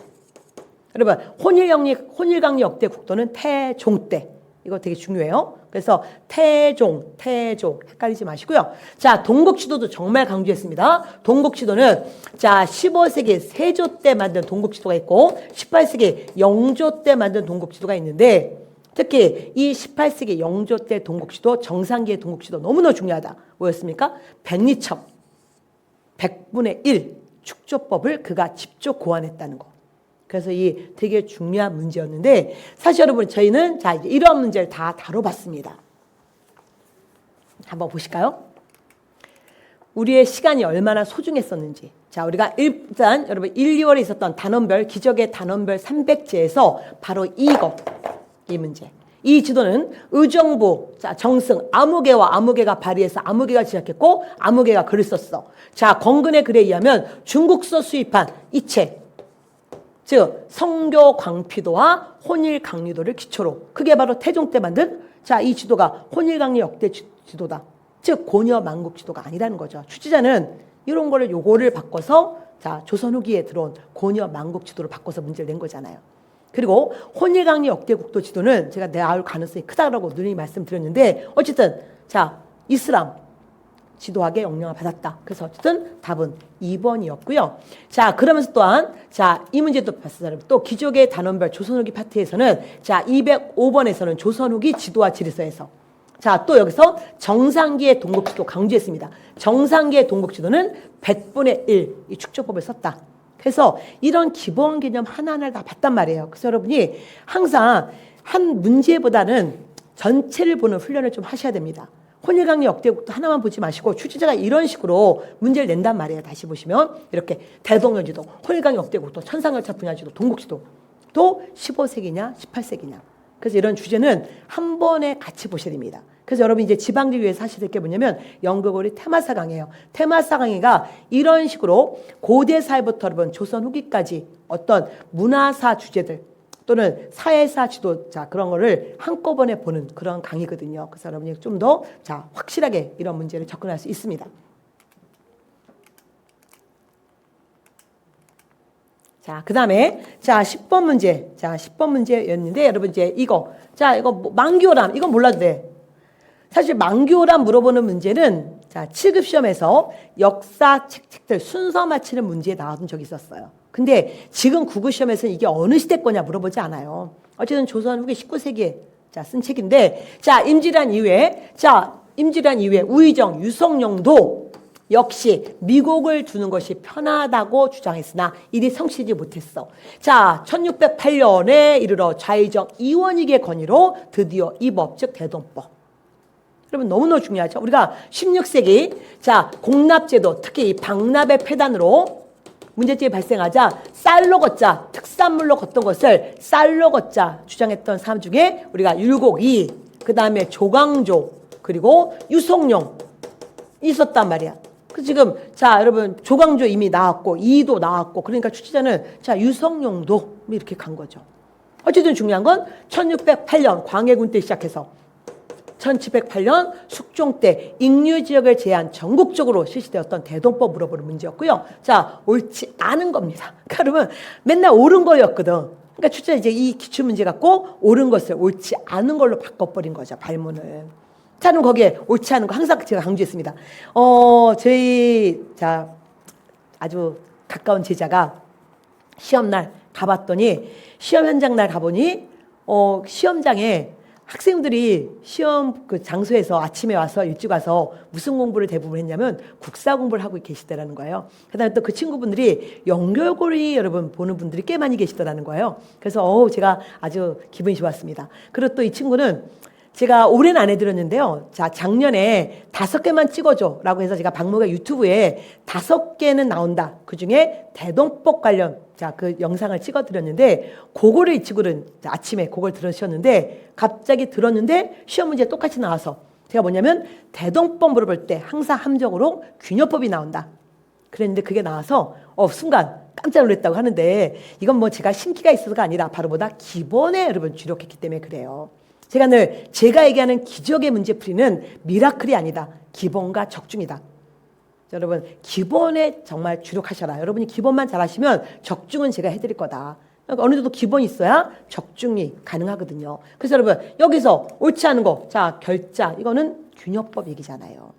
여러분 혼일강리 역대 국도는 태종 때. 이거 되게 중요해요. 그래서 태종 헷갈리지 마시고요. 자, 동국지도도 정말 강조했습니다. 동국지도는 자 15세기 세조 때 만든 동국지도가 있고 18세기 영조 때 만든 동국지도가 있는데 특히 이 18세기 영조 때 동국지도 정상기의 동국지도 너무나 중요하다. 뭐였습니까? 백리첩 100분의 1 축조법을 그가 직접 고안했다는 거. 그래서 이 되게 중요한 문제였는데 사실 여러분 저희는 자 이제 이런 문제를 다 다뤄봤습니다. 한번 보실까요? 우리의 시간이 얼마나 소중했었는지. 자, 우리가 일단 여러분 1, 2월에 있었던 단원별 기적의 단원별 300제에서 바로 이 문제. 이 지도는 의정부, 자, 정승, 아무개가 발의해서 아무개가 지적했고 아무개가 글을 썼어. 자, 건근의 글에 의하면 중국서 수입한 이 책. 즉 성교 광피도와 혼일강리도를 기초로 그게 바로 태종 때 만든 자, 이 지도가 혼일강리 역대 지도다. 즉 고려 만국 지도가 아니라는 거죠. 출제자는 이런 거를 요거를 바꿔서 자, 조선 후기에 들어온 고려 만국 지도를 바꿔서 문제를 낸 거잖아요. 그리고 혼일강리 역대국도 지도는 제가 나올 가능성이 크다라고 누누이 말씀드렸는데 어쨌든 자, 이슬람 지도학의 영향을 받았다. 그래서 어쨌든 답은 2번이었고요. 자, 그러면서 또한 자, 이 문제도 봤어요. 또 기족의 단원별 조선 후기 파트에서는 자, 205번에서는 조선 후기 지도와 지리서에서 자, 또 여기서 정상기의 동국지도 강조했습니다. 정상기의 동국지도는 100분의 1 이 축조법을 썼다. 그래서 이런 기본 개념 하나하나를 다 봤단 말이에요. 그래서 여러분이 항상 한 문제보다는 전체를 보는 훈련을 좀 하셔야 됩니다. 혼일강리 역대국도 하나만 보지 마시고 출제자가 이런 식으로 문제를 낸단 말이에요. 다시 보시면 이렇게 대동여지도, 혼일강리 역대국도, 천상열차 분야지도, 동국지도 또 15세기냐 18세기냐. 그래서 이런 주제는 한 번에 같이 보셔야 됩니다. 그래서 여러분 이제 지방지 위에서 하셔야 될 게 뭐냐면 연극고리 테마사 강의예요. 테마사 강의가 이런 식으로 고대 사회부터 여러분 조선 후기까지 어떤 문화사 주제들 또는 사회사 지도자 그런 거를 한꺼번에 보는 그런 강의거든요. 그래서 여러분이 좀 더 확실하게 이런 문제를 접근할 수 있습니다. 자, 그 다음에, 10번 문제. 10번 문제였는데, 여러분 이제 이거. 이거 만기오람. 이건 몰라도 돼. 사실 만기오람 물어보는 문제는, 7급 시험에서 역사 책들 순서 맞히는 문제에 나왔던 적이 있었어요. 근데 지금 9급 시험에서는 이게 어느 시대 거냐 물어보지 않아요. 어쨌든 조선 후기 19세기에 쓴 책인데, 임진왜란 이후에 우의정, 유성룡도 역시 미국을 두는 것이 편하다고 주장했으나 이리 성취하지 못했어. 1608년에 이르러 좌의정 이원익의 건의로 드디어 이 법, 즉 대동법. 여러분 너무너무 중요하죠. 우리가 16세기 공납제도, 특히 이 방납의 폐단으로 문제점이 발생하자 쌀로 걷자, 특산물로 걷던 것을 쌀로 걷자 주장했던 사람 중에 우리가 율곡이, 그 다음에 조광조, 그리고 유성룡 있었단 말이야. 지금 여러분 조광조 이미 나왔고 이도 나왔고, 그러니까 출제자는 유성룡도 이렇게 간 거죠. 어쨌든 중요한 건 1608년 광해군 때 시작해서 1708년 숙종 때 익류 지역을 제한 전국적으로 실시되었던 대동법 물어보는 문제였고요. 옳지 않은 겁니다. 그러면 맨날 옳은 거였거든. 그러니까 출제자 이제 이 기출 문제 갖고 옳은 것을 옳지 않은 걸로 바꿔버린 거죠, 발문을. 그럼 거기에 옳지 않은 거 항상 제가 강조했습니다. 저희 아주 가까운 제자가 시험날 가봤더니, 시험 현장 날 가보니 시험장에 학생들이 시험 그 장소에서 아침에 와서 일찍 와서 무슨 공부를 대부분 했냐면 국사 공부를 하고 계시더라는 거예요. 그다음에 또 그 친구분들이 연결고리 여러분 보는 분들이 꽤 많이 계시더라는 거예요. 그래서 제가 아주 기분이 좋았습니다. 그리고 또 이 친구는 제가 올해는 안 해드렸는데요. 작년에 5개만 찍어줘 라고 해서 제가 박무가 유튜브에 5개는 나온다. 그 중에 대동법 관련 그 영상을 찍어드렸는데, 그거를 이 친구는 아침에 그걸 들으셨는데, 갑자기 들었는데 시험 문제 똑같이 나와서 제가 뭐냐면 대동법 물어볼 때 항상 함정으로 균열법이 나온다. 그랬는데 그게 나와서 순간 깜짝 놀랐다고 하는데, 이건 뭐 제가 신기가 있어서가 아니라 바로 보다 기본에 여러분 주력했기 때문에 그래요. 제가 얘기하는 기적의 문제풀이는 미라클이 아니다. 기본과 적중이다. 여러분 기본에 정말 주력하셔라. 여러분이 기본만 잘하시면 적중은 제가 해드릴 거다. 그러니까 어느 정도 기본이 있어야 적중이 가능하거든요. 그래서 여러분 여기서 옳지 않은 거, 결자, 이거는 균형법 얘기잖아요.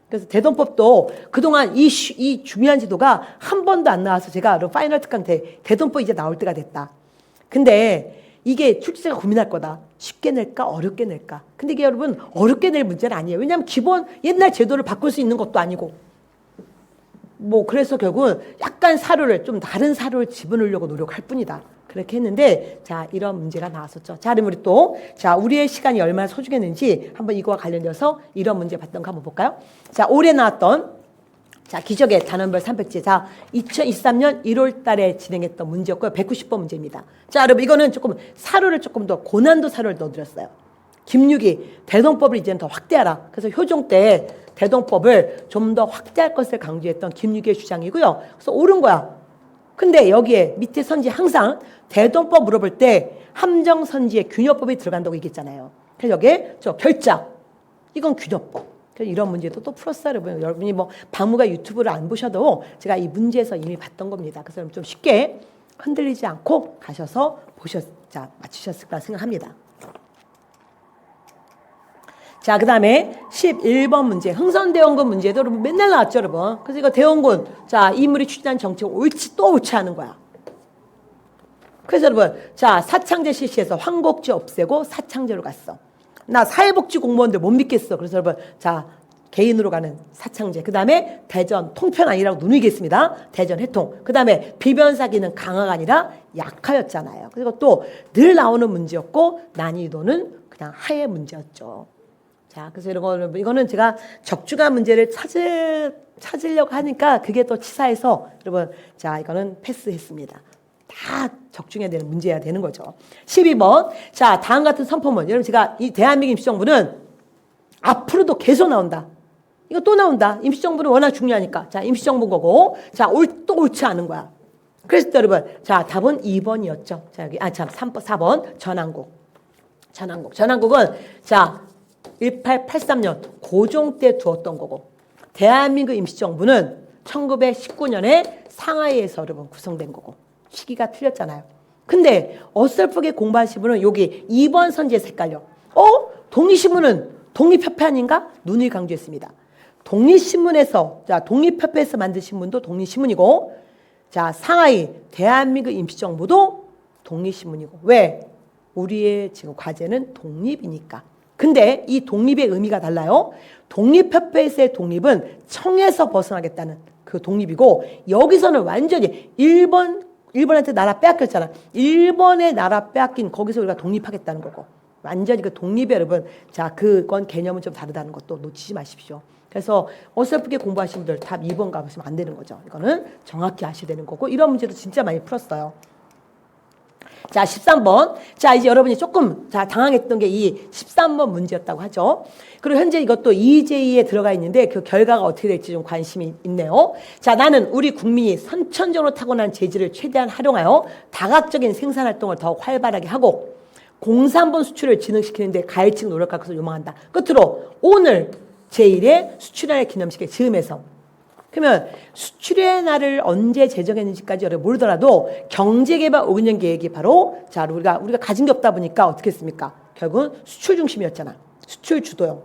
그래서 대동법도 그동안 이 중요한 지도가 한 번도 안 나와서 제가 파이널 특강 때 대동법 이제 나올 때가 됐다. 근데 이게 출제자가 고민할 거다. 쉽게 낼까 어렵게 낼까. 근데 이게 여러분 어렵게 낼 문제는 아니에요. 왜냐하면 기본 옛날 제도를 바꿀 수 있는 것도 아니고, 그래서 결국은 약간 사료를 좀 다른 사료를 집어넣으려고 노력할 뿐이다. 그렇게 했는데 이런 문제가 나왔었죠. 그럼 우리 또 우리의 시간이 얼마나 소중했는지 한번 이거와 관련돼서 이런 문제 봤던 거 한번 볼까요? 올해 나왔던 기적의 단원별 300제. 2023년 1월 달에 진행했던 문제였고요. 190번 문제입니다. 여러분 이거는 조금 사료를 조금 더 고난도 사료를 넣어드렸어요. 김유기 대동법을 이제는 더 확대하라. 그래서 효종 때 대동법을 좀 더 확대할 것을 강조했던 김유기의 주장이고요. 그래서 옳은 거야. 근데 여기에 밑에 선지 항상 대동법 물어볼 때 함정선지에 균열법이 들어간다고 얘기했잖아요. 그래서 여기에 결자. 이건 균열법. 이런 문제도 또 풀었어요. 여러분이 박무가 유튜브를 안 보셔도 제가 이 문제에서 이미 봤던 겁니다. 그래서 좀 쉽게 흔들리지 않고 가셔서 맞추셨을 거라 생각합니다. 그 다음에 11번 문제. 흥선대원군 문제도 여러분 맨날 나왔죠, 여러분. 그래서 이거 대원군. 인물이 추진한 정책 옳지 하는 거야. 그래서 여러분, 사창제 실시해서 황곡제 없애고 사창제로 갔어. 나 사회복지 공무원들 못 믿겠어. 그래서 여러분, 개인으로 가는 사창제. 그 다음에 대전 통편 아니라고 누누이겠습니다. 대전 해통. 그 다음에 비변사기는 강화가 아니라 약하였잖아요. 그리고 또 늘 나오는 문제였고 난이도는 그냥 하의 문제였죠. 그래서 이거는 제가 적중한 문제를 찾으려고 하니까 그게 또 치사해서 여러분, 이거는 패스했습니다. 다 적중해야 되는 문제야 되는 거죠. 12번. 다음 같은 선포문. 여러분 제가 이 대한민국 임시정부는 앞으로도 계속 나온다. 이거 또 나온다. 임시정부는 워낙 중요하니까. 임시정부인 거고. 또 옳지 않은 거야. 그래서 여러분, 자, 답은 2번이었죠. 자, 여기, 4번. 전환국은, 자, 1883년 고종 때 두었던 거고, 대한민국 임시정부는 1919년에 상하이에서 여러분 구성된 거고, 시기가 틀렸잖아요. 근데 어설프게 공부하신 분은 여기 2번 선지에서 헷갈려. 독립신문은 독립협회 아닌가? 눈을 강조했습니다. 독립신문에서, 자, 독립협회에서 만든 신문도 독립신문이고, 자, 상하이 대한민국 임시정부도 독립신문이고. 왜? 우리의 지금 과제는 독립이니까. 근데 이 독립의 의미가 달라요. 독립협회에서의 독립은 청에서 벗어나겠다는 그 독립이고, 여기서는 완전히 일본한테 나라 빼앗겼잖아. 일본의 나라 빼앗긴 거기서 우리가 독립하겠다는 거고. 완전히 그 독립의 여러분, 자, 그건 개념은 좀 다르다는 것도 놓치지 마십시오. 그래서 어설프게 공부하신 분들 답 2번 가보시면 안 되는 거죠. 이거는 정확히 아셔야 되는 거고, 이런 문제도 진짜 많이 풀었어요. 자, 13번. 자, 이제 여러분이 조금 당황했던 게 이 13번 문제였다고 하죠. 그리고 현재 이것도 EJ에 들어가 있는데 그 결과가 어떻게 될지 좀 관심이 있네요. 자, 나는 우리 국민이 선천적으로 타고난 재질을 최대한 활용하여 다각적인 생산활동을 더 활발하게 하고 공산품 수출을 진흥시키는데 가일층 노력할 것을 요망한다. 끝으로 오늘 제1회 수출의 기념식의 즈음에서, 그러면 수출의 날을 언제 제정했는지까지 여러분 모르더라도 경제개발 5개년 계획이 바로, 자, 우리가 가진 게 없다 보니까 어떻게 했습니까? 결국은 수출 중심이었잖아. 수출 주도형.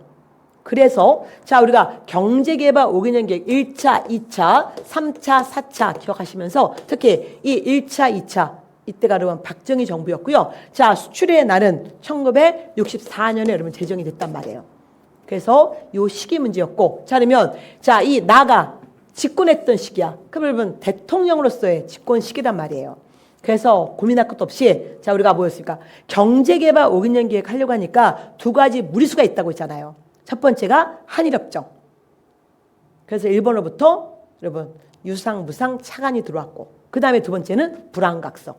그래서 자, 우리가 경제개발 5개년 계획 1차, 2차, 3차, 4차 기억하시면서 특히 이 1차, 2차 이때가 여러분 박정희 정부였고요. 자, 수출의 날은 1964년에 여러분 제정이 됐단 말이에요. 그래서 요 시기 문제였고, 자, 그러면 자, 이 나가 집권했던 시기야. 그럼 여러분 대통령으로서의 집권 시기란 말이에요. 그래서 고민할 것도 없이, 자, 우리가 뭐였습니까? 경제개발 5개년 계획 하려고 하니까 두 가지 무리수가 있다고 했잖아요. 첫 번째가 한일협정. 그래서 일본으로부터 여러분 유상, 무상, 차관이 들어왔고, 그 다음에 두 번째는 불안각성.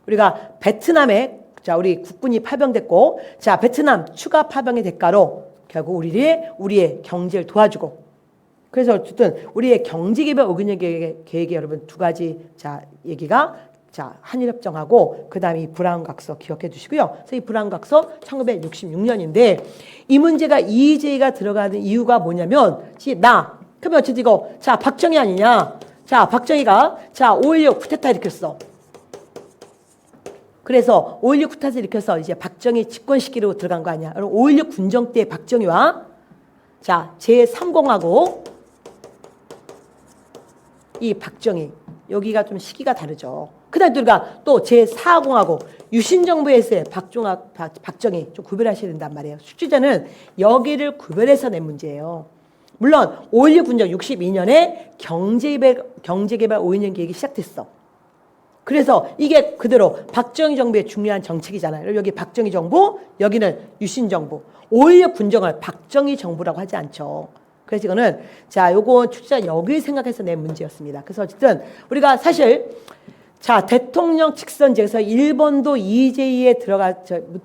우리가 베트남에, 자, 우리 국군이 파병됐고, 자, 베트남 추가 파병의 대가로 결국 우리의 경제를 도와주고, 그래서 어쨌든 우리의 경제개발 5개년 계획에 여러분 두 가지, 자, 얘기가, 자, 한일협정하고 그 다음에 이 불안각서 기억해 주시고요. 그래서 이 불안각서 1966년인데 이 문제가 EJ가 들어가는 이유가 뭐냐면, 그러면 어쨌든 이거, 자, 박정희 아니냐? 자, 박정희가, 자, 5.16 쿠데타 일으켰어. 그래서 5.16 쿠데타 일으켜서 이제 박정희 집권 시기로 들어간 거 아니야? 5.16 군정 때 박정희와, 자, 제3공화국 이 박정희, 여기가 좀 시기가 다르죠. 그 다음에 우리가 또 제4공화국 유신정부에서의 박정희 좀 구별하셔야 된단 말이에요. 숙지자는 여기를 구별해서 낸 문제예요. 물론 5.16 군정 62년에 경제개발 5.2년 계획이 시작됐어. 그래서 이게 그대로 박정희 정부의 중요한 정책이잖아요. 여기 박정희 정부, 여기는 유신 정부. 5.16 군정을 박정희 정부라고 하지 않죠. 그래서 이거는, 자, 요거 출제자 여기 생각해서 낸 문제였습니다. 그래서 어쨌든 우리가 사실, 자, 대통령 직선제에서 일본도 EJ에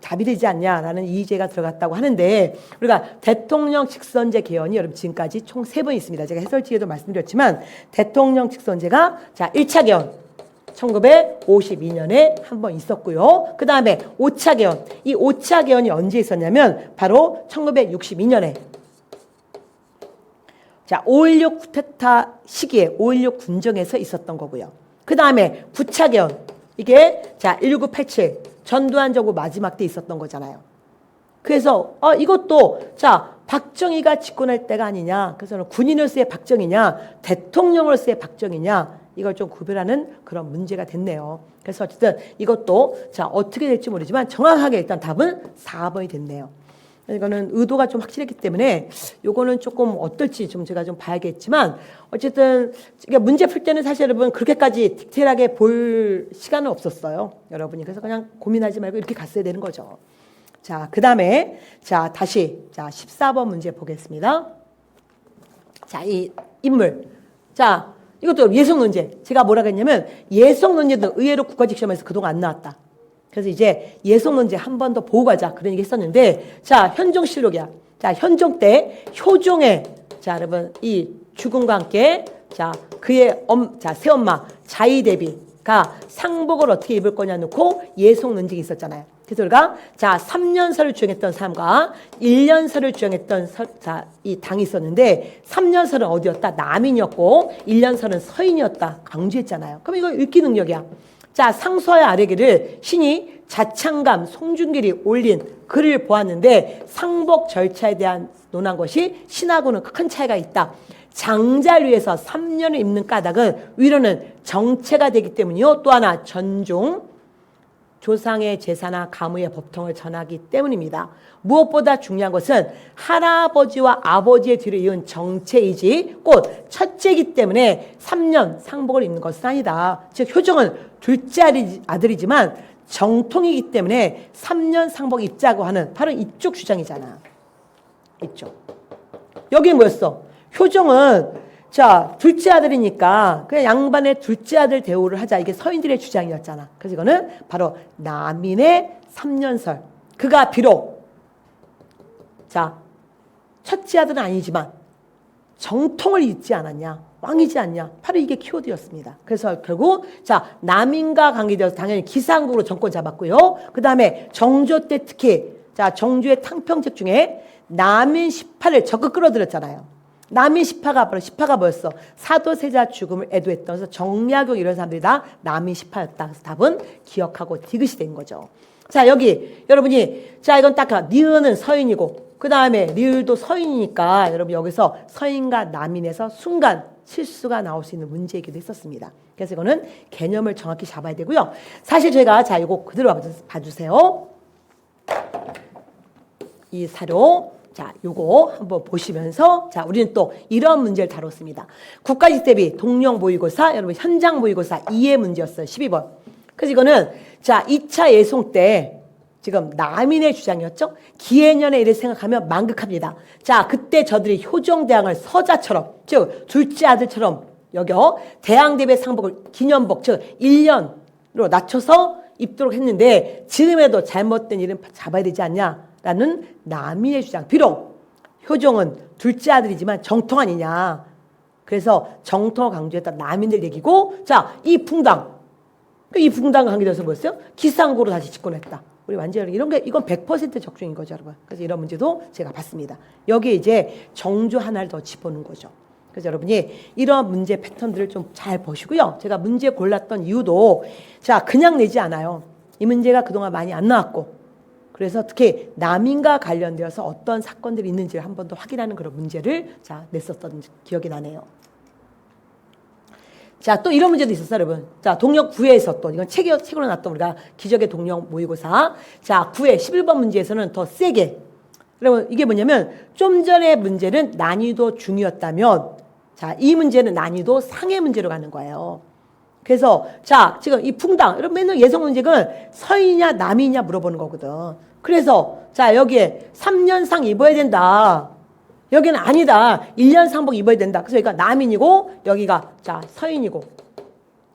답이 되지 않냐라는 EJ가 들어갔다고 하는데, 우리가 대통령 직선제 개헌이 여러분 지금까지 총 3번 있습니다. 제가 해설지에도 말씀드렸지만 대통령 직선제가, 자, 1차 개헌 1952년에 한 번 있었고요. 그 다음에 5차 개헌, 이 5차 개헌이 언제 있었냐면 바로 1962년에, 자, 5.16 쿠데타 시기에 5.16 군정에서 있었던 거고요. 그 다음에 9차 개헌, 이게, 자, 1987 전두환 정부 마지막 때 있었던 거잖아요. 그래서 이것도, 자, 박정희가 집권할 때가 아니냐, 그래서 군인으로서의 박정희냐, 대통령으로서의 박정희냐, 이걸 좀 구별하는 그런 문제가 됐네요. 그래서 어쨌든 이것도, 자, 어떻게 될지 모르지만 정확하게 일단 답은 4번이 됐네요. 이거는 의도가 좀 확실했기 때문에 요거는 조금 어떨지 좀 제가 좀 봐야겠지만, 어쨌든 문제 풀 때는 사실 여러분 그렇게까지 디테일하게 볼 시간은 없었어요, 여러분이. 그래서 그냥 고민하지 말고 이렇게 갔어야 되는 거죠. 자, 그 다음에, 자, 다시, 자, 14번 문제 보겠습니다. 자, 이 인물. 자, 이것도 예속 논제. 제가 뭐라 그랬냐면 예속 논제도 의외로 국가직 시험에서 그동안 안 나왔다. 그래서 이제 예속 논제 한 번 더 보고 가자, 그런 얘기 했었는데, 자, 현종실록이야. 자, 현종 때 효종의, 자, 여러분 이 죽음과 함께, 자, 그의 새엄마 자의 대비, 상복을 어떻게 입을 거냐 놓고 예속 논쟁이 있었잖아요. 그래서 우리가 자 3년설을 주장했던 사람과 1년설을 주장했던 이 당이 있었는데 3년설은 어디였다? 남인이었고 1년설은 서인이었다. 강조했잖아요. 그럼 이거 읽기 능력이야. 자 상수하여 아래기를 신이 자창감 송중길이 올린 글을 보았는데 상복 절차에 대한 논한 것이 신하고는 큰 차이가 있다. 장자를 위해서 3년을 입는 까닭은 위로는 정체가 되기 때문이요. 또 하나 전종 조상의 제사나 가무의 법통을 전하기 때문입니다. 무엇보다 중요한 것은 할아버지와 아버지의 뒤를 이은 정체이지 곧 첫째이기 때문에 3년 상복을 입는 것은 아니다. 즉 효정은 둘째 아들이지만 정통이기 때문에 3년 상복 입자고 하는 바로 이쪽 주장이잖아. 이쪽. 여기 뭐였어? 효정은 자 둘째 아들이니까 그냥 양반의 둘째 아들 대우를 하자. 이게 서인들의 주장이었잖아. 그래서 이거는 바로 남인의 3년설. 그가 비록 자 첫째 아들은 아니지만 정통을 잇지 않았냐. 왕이지 않냐. 바로 이게 키워드였습니다. 그래서 결국 자 남인과 관계되어서 당연히 기상국으로 정권 잡았고요. 그 다음에 정조 때 특히 자 정조의 탕평책 중에 남인 18을 적극 끌어들였잖아요. 남인 18가 뭐였어? 사도세자 죽음을 애도했던 그래서 정약용 이런 사람들이 다 남인 18였다. 그래서 답은 기억하고 디귿이 된 거죠. 자 여기 여러분이 자 이건 딱 니은은 서인이고 그 다음에 리을도 서인이니까 여러분 여기서 서인과 남인에서 순간 실수가 나올 수 있는 문제이기도 했었습니다. 그래서 이거는 개념을 정확히 잡아야 되고요. 사실 저희가 자 이거 그대로 봐주세요. 이 사료 자, 요거 한번 보시면서 자, 우리는 또 이런 문제를 다뤘습니다. 국가직 대비 동령 모의고사, 여러분 현장 모의고사 2의 문제였어요. 12번. 그래서 이거는 자, 2차 예송 때 지금 남인의 주장이었죠. 기해년의 일을 생각하면 만극합니다. 자, 그때 저들이 효정대왕을 서자처럼 즉 둘째 아들처럼 여겨 대왕 대비 상복을 기년복 즉 1년으로 낮춰서 입도록 했는데 지금에도 잘못된 일은 잡아야 되지 않냐. 라는 남인의 주장. 비록 효종은 둘째 아들이지만 정통 아니냐. 그래서 정통을 강조했던 남인들 얘기고 자, 이 붕당. 이 붕당과 관계돼서 뭐였어요? 기상고로 다시 집권했다. 우리 완전히 이런 게 이건 100% 적중인 거죠, 여러분. 그래서 이런 문제도 제가 봤습니다. 여기에 이제 정조 하나를 더 짚어놓은 거죠. 그래서 여러분이 이런 문제 패턴들을 좀 잘 보시고요. 제가 문제 골랐던 이유도 자, 그냥 내지 않아요. 이 문제가 그동안 많이 안 나왔고 그래서 특히 남인과 관련되어서 어떤 사건들이 있는지를 한 번 더 확인하는 그런 문제를 자 냈었던 기억이 나네요. 자, 또 이런 문제도 있었어요, 여러분. 자, 동력 9회에서 또 이건 책으로 나왔던 우리가 기적의 동력 모의고사. 자, 9회 11번 문제에서는 더 세게. 여러분 이게 뭐냐면 좀 전에 문제는 난이도 중이었다면 자, 이 문제는 난이도 상의 문제로 가는 거예요. 그래서 자 지금 이 풍당 여러분 맨날 예성 문제는 서이냐 남이냐 물어보는 거거든. 그래서 자 여기에 3년상 입어야 된다. 여기는 아니다. 1년 상복 입어야 된다. 그래서 여기가 남인이고 여기가 자 서인이고.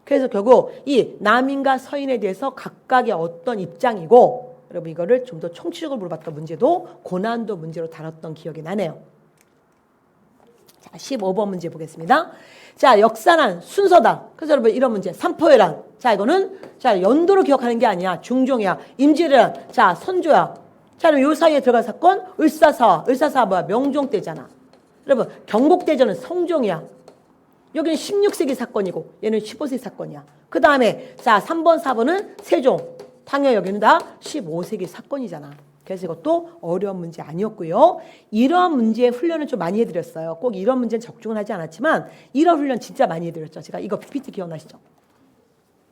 그래서 결국 이 남인과 서인에 대해서 각각의 어떤 입장이고 여러분 이거를 좀 더 총체적으로 물어봤던 문제도 고난도 문제로 다뤘던 기억이 나네요. 자 15번 문제 보겠습니다. 자 역사란 순서다. 그래서 여러분 이런 문제 삼포회란 자 이거는 자 연도로 기억하는 게 아니야. 중종이야. 임질이란 자 선조야. 자 그럼 요 사이에 들어간 사건 을사사 뭐야 명종 때잖아. 여러분 경복대전은 성종이야. 여기는 16세기 사건이고 얘는 15세기 사건이야. 그 다음에 자 3번 4번은 세종. 당연히 여기는 다 15세기 사건이잖아. 그래서 이것도 어려운 문제 아니었고요. 이런 문제의 훈련을 좀 많이 해드렸어요. 꼭 이런 문제는 적중은 하지 않았지만 이런 훈련 진짜 많이 해드렸죠. 제가 이거 PPT 기억나시죠?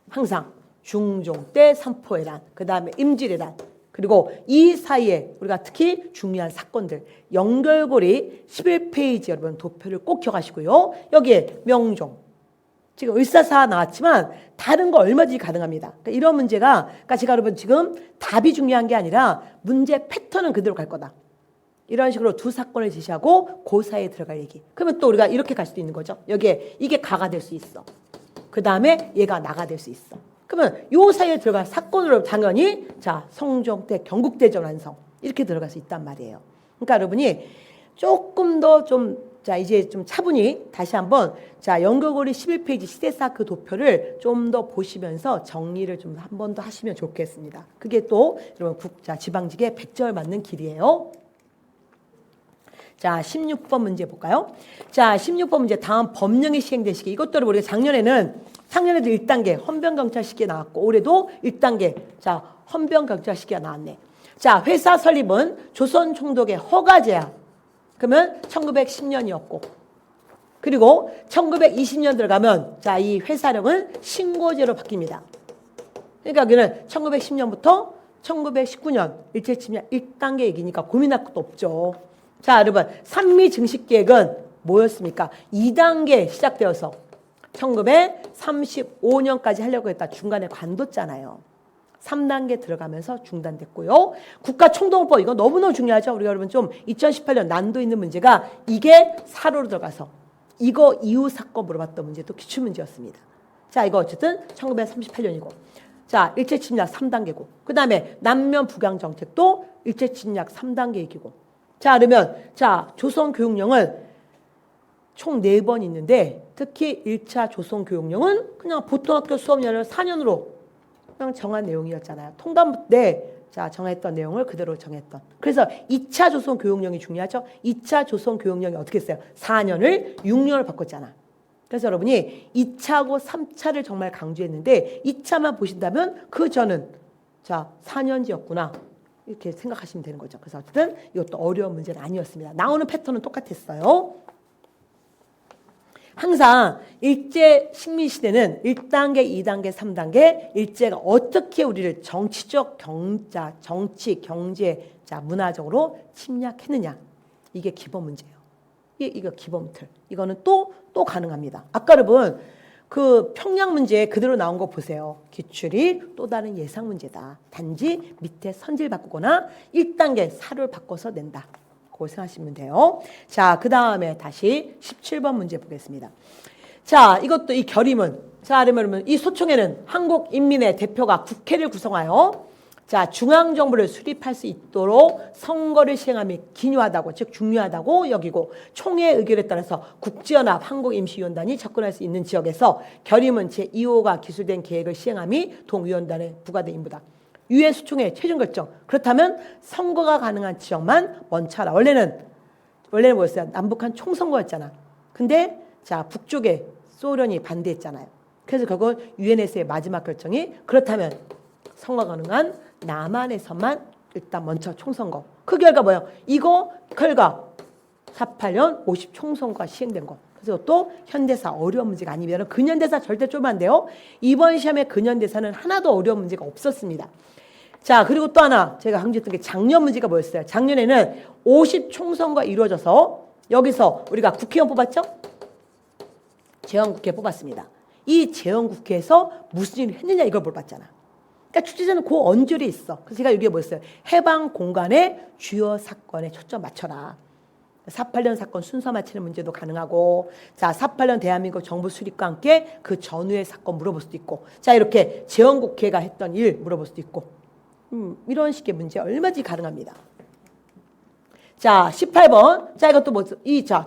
항상 중종 때 삼포회란, 그 다음에 임질회란, 그리고 이 사이에 우리가 특히 중요한 사건들 연결고리 11페이지 여러분 도표를 꼭 기억하시고요. 여기에 명종, 지금 을사사 나왔지만 다른 거 얼마든지 가능합니다. 그러니까 이런 문제가 그러니까 제가 여러분 지금 답이 중요한 게 아니라 문제 패턴은 그대로 갈 거다. 이런 식으로 두 사건을 제시하고 그 사이에 들어갈 얘기. 그러면 또 우리가 이렇게 갈 수도 있는 거죠. 여기에 이게 가가 될 수 있어. 그 다음에 얘가 나가 될 수 있어. 그러면 요 사이에 들어갈 사건으로 당연히 자 성종 때 경국대전 완성 이렇게 들어갈 수 있단 말이에요. 그러니까 여러분이 조금 더 좀 자, 이제 좀 차분히 다시 한번 자, 연극고리 11페이지 시대사 그 도표를 좀 더 보시면서 정리를 좀 한 번 더 하시면 좋겠습니다. 그게 또 여러분 자, 지방직의 100절 맞는 길이에요. 자, 16번 문제 볼까요? 자, 16번 문제 다음 법령이 시행된 시기. 이것들을 우리가 작년에도 1단계 헌병경찰 시기가 나왔고 올해도 1단계 자, 헌병경찰 시기가 나왔네. 자, 회사 설립은 조선 총독의 허가제야. 그러면 1910년이었고 그리고 1920년 들어가면 자, 이 회사령은 신고제로 바뀝니다. 그러니까 여기는 1910년부터 1919년 일제침략 1단계 얘기니까 고민할 것도 없죠. 자, 여러분 산미 증식 계획은 뭐였습니까? 2단계 시작되어서 1935년까지 하려고 했다. 중간에 관뒀잖아요. 3단계 들어가면서 중단됐고요. 국가총동법 이거 너무너무 중요하죠. 우리가 여러분 좀 2018년 난도 있는 문제가 이게 사로로 들어가서 이거 이후 사건 물어봤던 문제도 기출문제였습니다. 자, 이거 어쨌든 1938년이고 자, 일제침략 3단계고 그 다음에 남면 북양 정책도 일제침략 3단계 얘기고 자, 그러면 자, 조선교육령은 총 4번 있는데 특히 1차 조선교육령은 그냥 보통학교 수업연을 4년으로 그냥 정한 내용이었잖아요. 통감부 때 자, 정했던 내용을 그대로 정했던. 그래서 2차 조선교육령이 중요하죠. 2차 조선교육령이 어떻게 했어요? 4년을 6년을 바꿨잖아. 그래서 여러분이 2차하고 3차를 정말 강조했는데 2차만 보신다면 그 전은 자, 4년제였구나. 이렇게 생각하시면 되는 거죠. 그래서 어쨌든 이것도 어려운 문제는 아니었습니다. 나오는 패턴은 똑같았어요. 항상 일제 식민시대는 1단계, 2단계, 3단계 일제가 어떻게 우리를 정치적, 정치, 경제, 자, 문화적으로 침략했느냐. 이게 기본 문제예요. 이거 기본 틀. 이거는 또 가능합니다. 아까 여러분 그 평양 문제 그대로 나온 거 보세요. 기출이 또 다른 예상 문제다. 단지 밑에 선지를 바꾸거나 1단계 사료를 바꿔서 낸다. 그거 생각하시면 돼요. 자, 그 다음에 다시 17번 문제 보겠습니다. 자, 이것도 이 결의문. 자, 그러면 이 소총회는 한국 인민의 대표가 국회를 구성하여 자, 중앙정부를 수립할 수 있도록 선거를 시행함이 기묘하다고, 즉 중요하다고 여기고 총회 의결에 따라서 국지연합 한국임시위원단이 접근할 수 있는 지역에서 결의문 제2호가 기술된 계획을 시행함이 동위원단에 부과된 임무다. 유엔 수총회 최종 결정. 그렇다면 선거가 가능한 지역만 먼저 하라. 원래는 뭐였어요? 남북한 총선거였잖아. 근데 자, 북쪽에 소련이 반대했잖아요. 그래서 결국 유엔에서의 마지막 결정이 그렇다면 선거 가능한 남한에서만 일단 먼저 총선거. 그 결과 뭐예요? 이거 결과 48년 50 총선거가 시행된 거. 그래서 또 현대사 어려운 문제가 아니면 근현대사 절대 쫄면 안 돼요. 이번 시험에 근현대사는 하나도 어려운 문제가 없었습니다. 자, 그리고 또 하나 제가 강조했던 게 작년 문제가 뭐였어요? 작년에는 50 총선거가 이루어져서 여기서 우리가 국회의원 뽑았죠? 재헌국회 뽑았습니다. 이 재헌국회에서 무슨 일을 했느냐 이걸 물어봤잖아. 그러니까 출제자는 그 언저리에 있어. 그래서 제가 여기에 뭐였어요? 해방 공간의 주요 사건에 초점 맞춰라. 48년 사건 순서 맞추는 문제도 가능하고 자, 48년 대한민국 정부 수립과 함께 그 전후의 사건 물어볼 수도 있고 자, 이렇게 재헌국회가 했던 일 물어볼 수도 있고 이런 식의 문제 얼마든지 가능합니다. 자, 18번. 자, 이것도 뭐,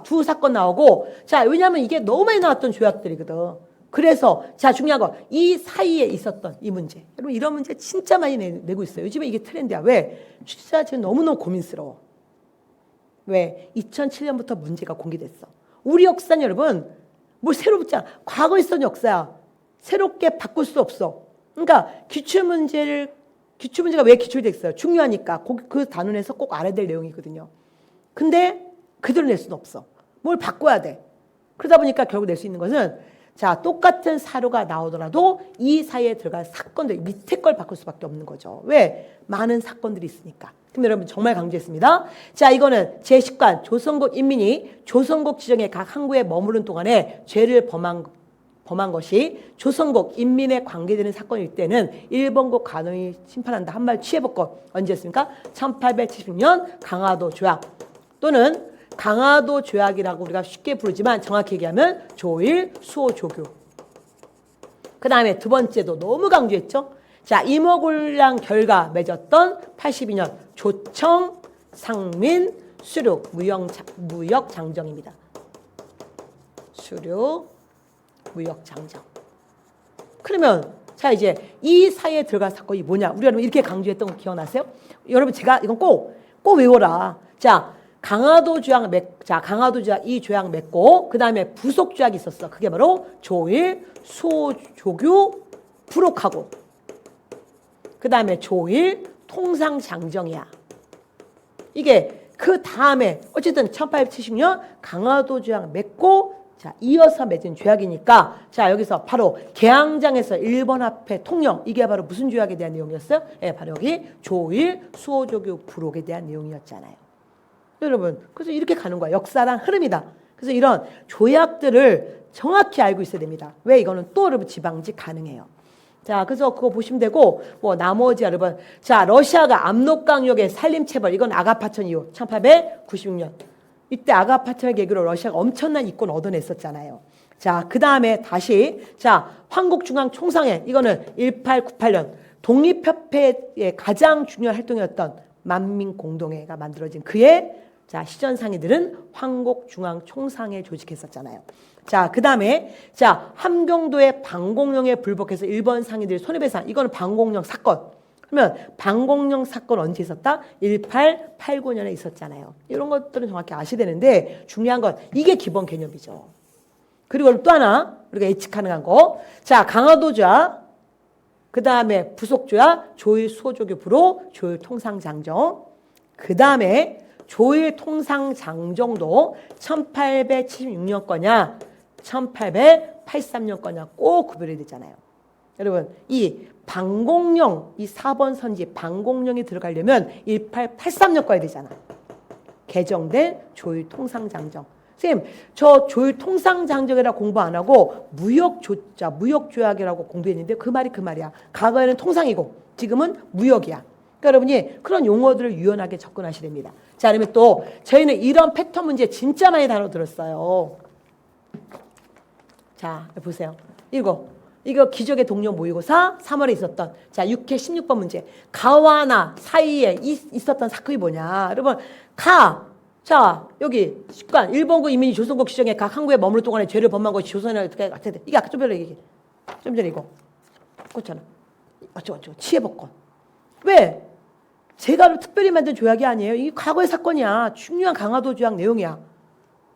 두 사건 나오고 자, 왜냐하면 이게 너무 많이 나왔던 조약들이거든. 그래서 자, 중요한 거 이 사이에 있었던 이 문제. 여러분 이런 문제 진짜 많이 내고 있어요. 요즘에 이게 트렌드야. 왜? 출제자 지금 너무너무 고민스러워. 왜? 2007년부터 문제가 공개됐어. 우리 역사는 여러분 뭘 새로 붙잖아. 과거에 있었던 역사야. 새롭게 바꿀 수 없어. 그러니까 기출문제가 왜 기출됐어요? 중요하니까 그 단원에서 꼭 알아야 될 내용이거든요. 근데 그대로 낼 수는 없어. 뭘 바꿔야 돼. 그러다 보니까 결국 낼 수 있는 것은 자, 똑같은 사료가 나오더라도 이 사이에 들어갈 사건들 밑에 걸 바꿀 수밖에 없는 거죠. 왜? 많은 사건들이 있으니까. 그럼 여러분 정말 강조했습니다. 자, 이거는 제10관 조선국 인민이 조선국 지정의 각 항구에 머무른 동안에 죄를 범한 것이 조선국 인민에 관계되는 사건일 때는 일본국 간원이 심판한다. 한 말 취해볼 언제였습니까? 1876년 강화도 조약 또는 강화도 조약이라고 우리가 쉽게 부르지만 정확히 얘기하면 조일 수호 조교. 그 다음에 두 번째도 너무 강조했죠. 자, 임오군량 결과 맺었던 82년 조청 상민 수륙 무역 장정입니다. 수류 무역 장정. 그러면 자 이제 이 사이에 들어간 사건이 뭐냐? 우리 여러분 이렇게 강조했던 거 기억나세요? 여러분 제가 이건 꼭 외워라. 자 강화도 조약 이 조약 맺고 그 다음에 부속 조약이 있었어. 그게 바로 조일, 수호조교, 부록하고 그 다음에 조일, 통상장정이야. 이게 그 다음에 어쨌든 1870년 강화도 조약 맺고 자 이어서 맺은 조약이니까 자 여기서 바로 개항장에서 일본 화폐 통영 이게 바로 무슨 조약에 대한 내용이었어요? 예, 바로 여기 조일, 수호조교, 부록에 대한 내용이었잖아요. 여러분 그래서 이렇게 가는 거야. 역사랑 흐름이다. 그래서 이런 조약들을 정확히 알고 있어야 됩니다. 왜 이거는 또 여러분 지방직 가능해요. 자 그래서 그거 보시면 되고 뭐 나머지 여러분 자 러시아가 압록강역의 산림체벌 이건 아가파천 이후 1896년 이때 아가파천을 계기로 러시아가 엄청난 이권 얻어냈었잖아요. 자 그 다음에 다시 자 한국중앙총상회 이거는 1898년 독립협회의 가장 중요한 활동이었던 만민공동회가 만들어진 그의 자 시전상의들은 한국중앙총상회 조직했었잖아요. 자 그 다음에 자 함경도의 방공령에 불복해서 일본 상인들이 손해배상 이거는 방공령 사건. 그러면 방공령 사건 언제 있었다? 1889년에 있었잖아요. 이런 것들은 정확히 아셔야 되는데 중요한 건 이게 기본 개념이죠. 그리고 또 하나 우리가 예측 가능한 거. 자 강화도조약 그 다음에 부속조약 조일 수호조교 부로 조일 통상장정 그 다음에 조일 통상장정도 1876년 거냐 1883년 거냐 꼭 구별이 되잖아요. 여러분 이 방공령 이 4번 선지 방공령이 들어가려면 1883년 거야 되잖아. 개정된 조일 통상장정. 선생님 저 조일 통상장정이라고 공부 안 하고 무역조약이라고 공부했는데 그 말이야. 과거에는 통상이고 지금은 무역이야. 그러니까 여러분이 그런 용어들을 유연하게 접근하셔야 됩니다. 자 그러면 또 저희는 이런 패턴 문제 진짜 많이 다뤄들었어요. 자 보세요. 이거 기적의 동료 모의고사 3월에 있었던 자 6회 16번 문제 가와나 사이에 있었던 사건이 뭐냐. 여러분 자 여기 식관 일본군 이민이 조선국 시정에 각 항구에 머무를 동안에 죄를 범한 것이 조선에 어떻게 이게 아까 좀 전에 이거 그렇잖아. 어쩌고 치해복권 왜? 제가 특별히 만든 조약이 아니에요. 이게 과거의 사건이야. 중요한 강화도 조약 내용이야.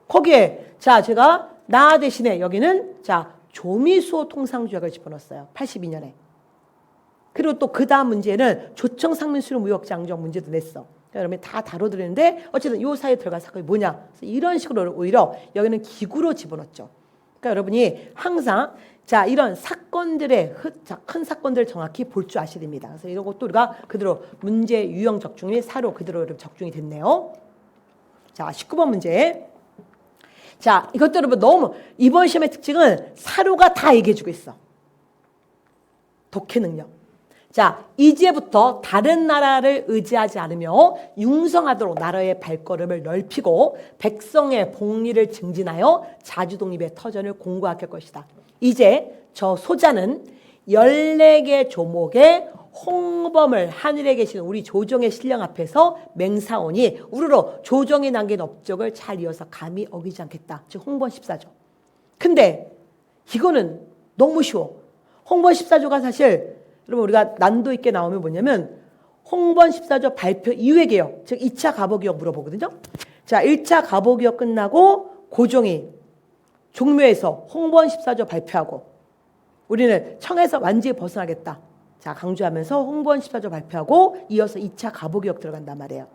거기에 자 제가 나 대신에 여기는 자 조미수호 통상조약을 집어넣었어요. 82년에. 그리고 또 그 다음 문제는 조청 상민수로 무역장정 문제도 냈어. 여러분이 다 다뤄드렸는데 어쨌든 이 사이에 들어간 사건이 뭐냐. 이런 식으로 오히려 여기는 기구로 집어넣었죠. 그러니까 여러분이 항상 자 이런 사건들의 큰 사건들을 정확히 볼 줄 아셔야 됩니다. 그래서 이런 것도 우리가 그대로 문제 유형 적중 및 사료 그대로 적중이 됐네요. 자 19번 문제. 자 이것도 여러분 너무 이번 시험의 특징은 사료가 다 얘기해주고 있어. 독해 능력. 자 이제부터 다른 나라를 의지하지 않으며 융성하도록 나라의 발걸음을 넓히고 백성의 복리를 증진하여 자주독립의 터전을 공고하게 할 것이다. 이제 저 소자는 14개 조목의 홍범을 하늘에 계시는 우리 조정의 신령 앞에서 맹사오니 우르르 조정이 남긴 업적을 잘 이어서 감히 어기지 않겠다. 즉 홍범 14조. 근데 이거는 너무 쉬워. 홍범 14조가 사실 여러분 우리가 난도 있게 나오면 뭐냐면 홍범 14조 발표 이후의 개혁, 즉 2차 갑오개혁 물어보거든요. 자 1차 갑오개혁 끝나고 고종이 종묘에서 홍범 14조 발표하고 우리는 청에서 완전히 벗어나겠다. 자 강조하면서 홍범 14조 발표하고 이어서 2차 갑오개혁 들어간단 말이에요.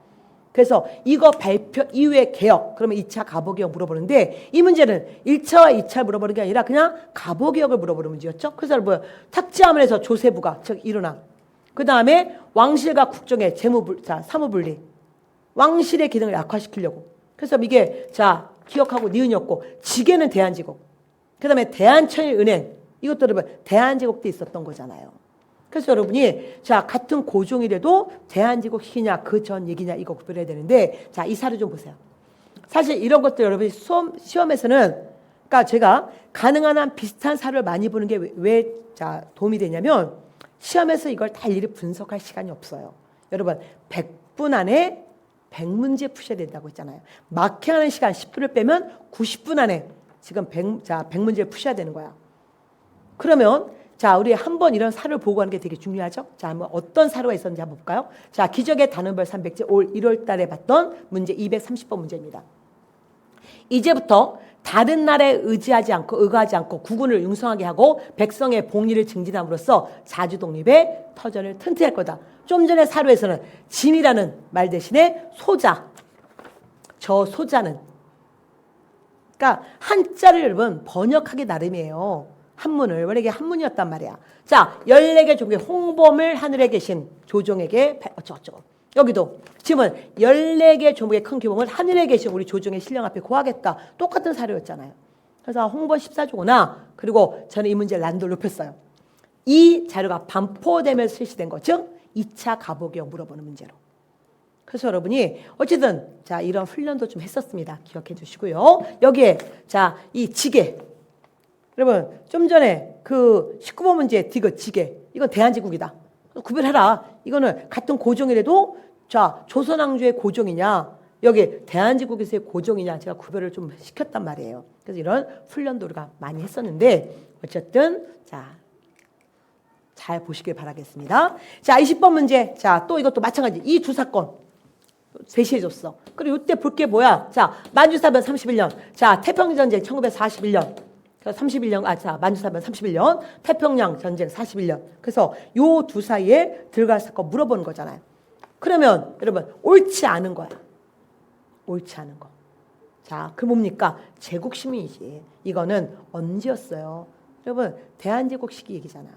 그래서 이거 발표 이후의 개혁 그러면 2차 갑오개혁 물어보는데 이 문제는 1차와 2차 물어보는 게 아니라 그냥 갑오개혁을 물어보는 문제였죠. 그래서 뭐 탁지하면서 조세부가 즉 일어나 그 다음에 왕실과 국정의 사무분리 왕실의 기능을 약화시키려고 그래서 이게 자 기억하고 니은이었고 지게는 대한제국 그 다음에 대한천일은행 이것도 여러분 대한제국도 있었던 거잖아요. 그래서 여러분이 자 같은 고종이라도 대한제국 시기냐 그 전 얘기냐 이거 구별해야 되는데 자 이 사례 좀 보세요. 사실 이런 것들 여러분이 시험에서는 그러니까 제가 가능한 한 비슷한 사례를 많이 보는 게 왜 자 도움이 되냐면 시험에서 이걸 다 일일이 분석할 시간이 없어요. 여러분 100분 안에 100문제 푸셔야 된다고 했잖아요. 마킹하는 시간 10분을 빼면 90분 안에 지금 100문제를 푸셔야 되는 거야. 그러면 자, 우리 한번 이런 사료를 보고 하는 게 되게 중요하죠. 자, 한번 어떤 사료가 있었는지 한번 볼까요? 자, 기적의 단원별 300제 올 1월 달에 봤던 문제 230번 문제입니다. 이제부터 다른 나라에 의거하지 않고 국군을 융성하게 하고 백성의 복리를 증진함으로써 자주 독립의 터전을 튼튼히 할 거다. 좀 전에 사료에서는 진이라는 말 대신에 소자, 저 소자는, 그러니까 한자를 여러분 번역하기 나름이에요. 한문을. 원래 이게 한문이었단 말이야. 자, 14개 종의 홍범을 하늘에 계신 조종에게 어쩌고저쩌고. 여기도 지금은 14개 종목의 큰 규모를 하늘에 계신 우리 조종의 신령 앞에 고하겠다. 똑같은 사료였잖아요. 그래서 홍범 14조구나. 그리고 저는 이 문제를 난도를 높였어요. 이 자료가 반포되면서 실시된 거, 즉 2차 가보기형 물어보는 문제로. 그래서 여러분이 어쨌든 자, 이런 훈련도 좀 했었습니다. 기억해 주시고요. 여기에 자, 이 지게, 여러분 좀 전에 그 19번 문제 디귿 지게, 이건 대한제국이다. 구별해라. 이거는 같은 고종이라도 자, 조선왕조의 고종이냐, 여기 대한제국에서의 고종이냐, 제가 구별을 좀 시켰단 말이에요. 그래서 이런 훈련도 우리가 많이 했었는데 어쨌든 자, 잘 보시길 바라겠습니다. 자, 20번 문제. 자, 또 이것도 마찬가지. 이 두 사건 제시해줬어. 그리고 이때 볼 게 뭐야? 자, 만주사변 31년. 자, 태평전쟁 1941년. 31년, 만주사변 31년, 태평양 전쟁 41년. 그래서 요 두 사이에 들어갈 사건 물어보는 거잖아요. 그러면 여러분 옳지 않은 거야. 옳지 않은 거. 자, 그 뭡니까? 제국 시민이지. 이거는 언제였어요? 여러분 대한제국 시기 얘기잖아.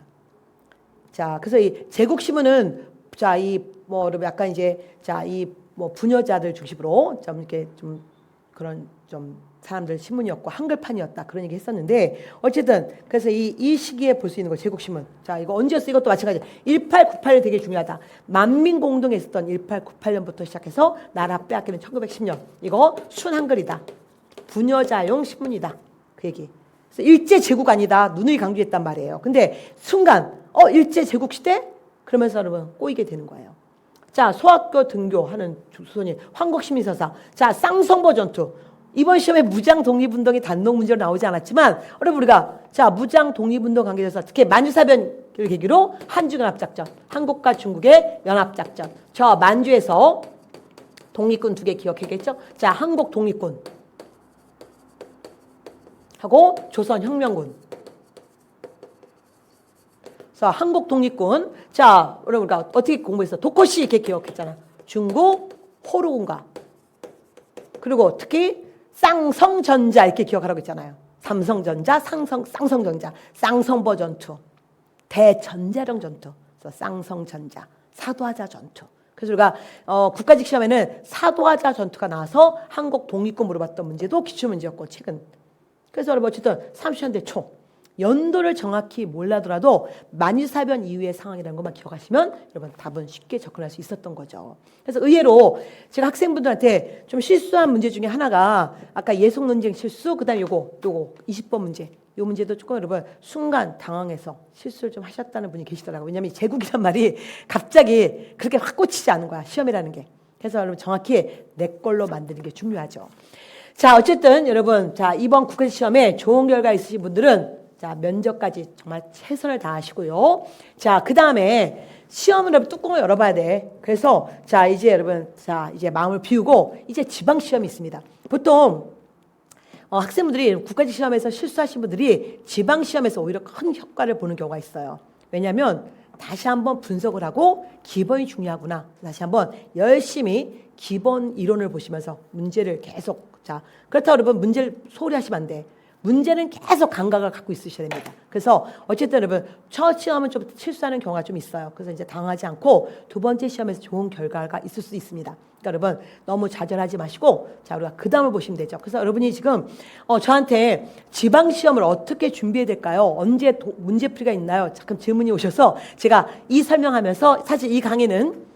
자, 그래서 이 제국 시민은 자, 이 뭐 여러분 약간 이제 자, 이 뭐 부녀자들 중심으로 좀 이렇게 좀 그런 좀 사람들 신문이었고 한글판이었다 그런 얘기 했었는데 어쨌든 그래서 이 시기에 볼 수 있는 거 제국신문. 자, 이거 언제였어? 이것도 마찬가지. 1898년 되게 중요하다. 만민공동에 있었던 1898년부터 시작해서 나라 빼앗기는 1910년. 이거 순한글이다. 부녀자용 신문이다. 그 얘기. 그래서 일제 제국 아니다. 누누이 강조했단 말이에요. 근데 순간 일제 제국 시대? 그러면서 여러분 꼬이게 되는 거예요. 자, 소학교 등교하는 조선인 황국시민서사. 자, 쌍성보 전투. 이번 시험에 무장 독립운동이 단독 문제로 나오지 않았지만 여러분 우리가 자, 무장 독립운동 관계에서 특히 만주사변을 계기로 한중연합작전, 한국과 중국의 연합작전. 저 만주에서 독립군 2개 기억해야겠죠? 자, 한국 독립군 하고 조선혁명군. 자, 한국 독립군. 자, 여러분 우리가 어떻게 공부했어? 도코시 이렇게 기억했잖아. 중국 호루군가. 그리고 특히 쌍성전자 이렇게 기억하라고 했잖아요. 삼성전자, 쌍성전자, 쌍성보 전투, 대전자령 전투, 그래서 쌍성전자, 사도하자 전투. 그래서 우리가 국가직 시험에는 사도하자 전투가 나와서 한국 독립군 물어봤던 문제도 기출문제였고 최근. 그래서 여러분 어쨌든 30년대 초 연도를 정확히 몰라더라도 만주사변 이후의 상황이라는 것만 기억하시면 여러분 답은 쉽게 접근할 수 있었던 거죠. 그래서 의외로 제가 학생분들한테 좀 실수한 문제 중에 하나가 아까 예속 논쟁 실수, 그다음에 요거 20번 문제. 요 문제도 조금 여러분 순간 당황해서 실수를 좀 하셨다는 분이 계시더라고요. 왜냐하면 제국이란 말이 갑자기 그렇게 확 꽂히지 않은 거야. 시험이라는 게. 그래서 여러분 정확히 내 걸로 만드는 게 중요하죠. 자, 어쨌든 여러분 자, 이번 국가직 시험에 좋은 결과 있으신 분들은 자, 면접까지 정말 최선을 다하시고요. 자, 그 다음에 시험을 여러분 뚜껑을 열어봐야 돼. 그래서 자, 이제 여러분 자, 이제 마음을 비우고 이제 지방 시험이 있습니다. 보통 학생분들이 국가직 시험에서 실수하신 분들이 지방 시험에서 오히려 큰 효과를 보는 경우가 있어요. 왜냐하면 다시 한번 분석을 하고 기본이 중요하구나. 다시 한번 열심히 기본 이론을 보시면서 문제를 계속 자, 그렇다고 여러분 문제를 소홀히 하시면 안 돼. 문제는 계속 감각을 갖고 있으셔야 됩니다. 그래서 어쨌든 여러분 첫 시험은 좀 실수하는 경우가 좀 있어요. 그래서 이제 당하지 않고 두 번째 시험에서 좋은 결과가 있을 수 있습니다. 그러니까 여러분 너무 좌절하지 마시고 자, 우리가 그 다음을 보시면 되죠. 그래서 여러분이 지금 저한테 지방 시험을 어떻게 준비해야 될까요? 언제 문제풀이가 있나요? 잠깐 질문이 오셔서 제가 이 설명하면서 사실 이 강의는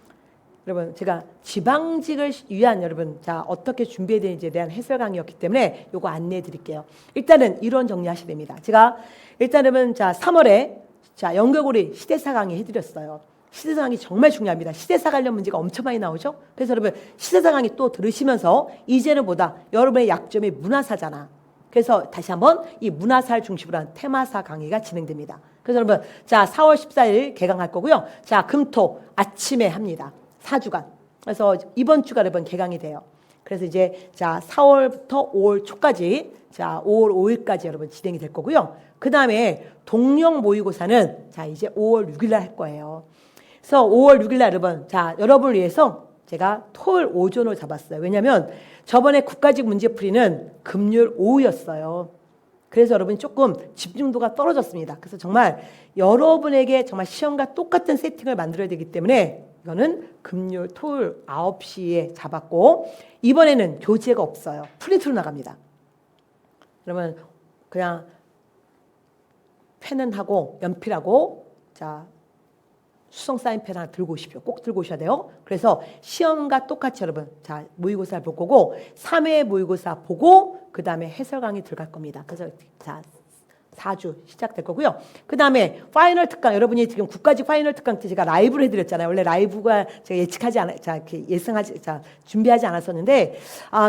여러분 제가 지방직을 위한 여러분 자, 어떻게 준비해야 되는지에 대한 해설 강의였기 때문에 요거 안내해 드릴게요. 일단은 이론 정리하셔야 됩니다. 제가 일단 여러분 자, 3월에 자, 연결고리 시대사 강의 해드렸어요. 시대사 강의 정말 중요합니다. 시대사 관련 문제가 엄청 많이 나오죠. 그래서 여러분 시대사 강의 또 들으시면서 이제는 보다 여러분의 약점이 문화사잖아. 그래서 다시 한번 이 문화사를 중심으로 한 테마사 강의가 진행됩니다. 그래서 여러분, 자, 4월 14일 개강할 거고요. 자, 금토 아침에 합니다. 4주간. 그래서 이번 주가 여러분 개강이 돼요. 그래서 이제 자, 4월부터 5월 초까지, 자, 5월 5일까지 여러분 진행이 될 거고요. 그 다음에 동령 모의고사는 자, 이제 5월 6일 날 할 거예요. 그래서 5월 6일 날 여러분, 자, 여러분을 위해서 제가 토요일 오전을 잡았어요. 왜냐하면 저번에 국가직 문제풀이는 금요일 오후였어요. 그래서 여러분이 조금 집중도가 떨어졌습니다. 그래서 정말 여러분에게 정말 시험과 똑같은 세팅을 만들어야 되기 때문에 이거는 금요일, 토요일 9시에 잡았고, 이번에는 교재가 없어요. 프린트로 나갑니다. 그러면 그냥 펜은 하고 연필하고, 자, 수성 사인펜 하나 들고 오십시오. 꼭 들고 오셔야 돼요. 그래서 시험과 똑같이 여러분, 자, 모의고사를 볼 거고, 3회 모의고사 보고 그 다음에 해설 강의 들어갈 겁니다. 그래서 자, 4주 시작될 거고요. 그 다음에 파이널 특강, 여러분이 지금 국가직 파이널 특강 때 제가 라이브를 해드렸잖아요. 원래 라이브가 제가 예측하지 않아, 자, 이렇게 예상하지, 자, 준비하지 않았었는데,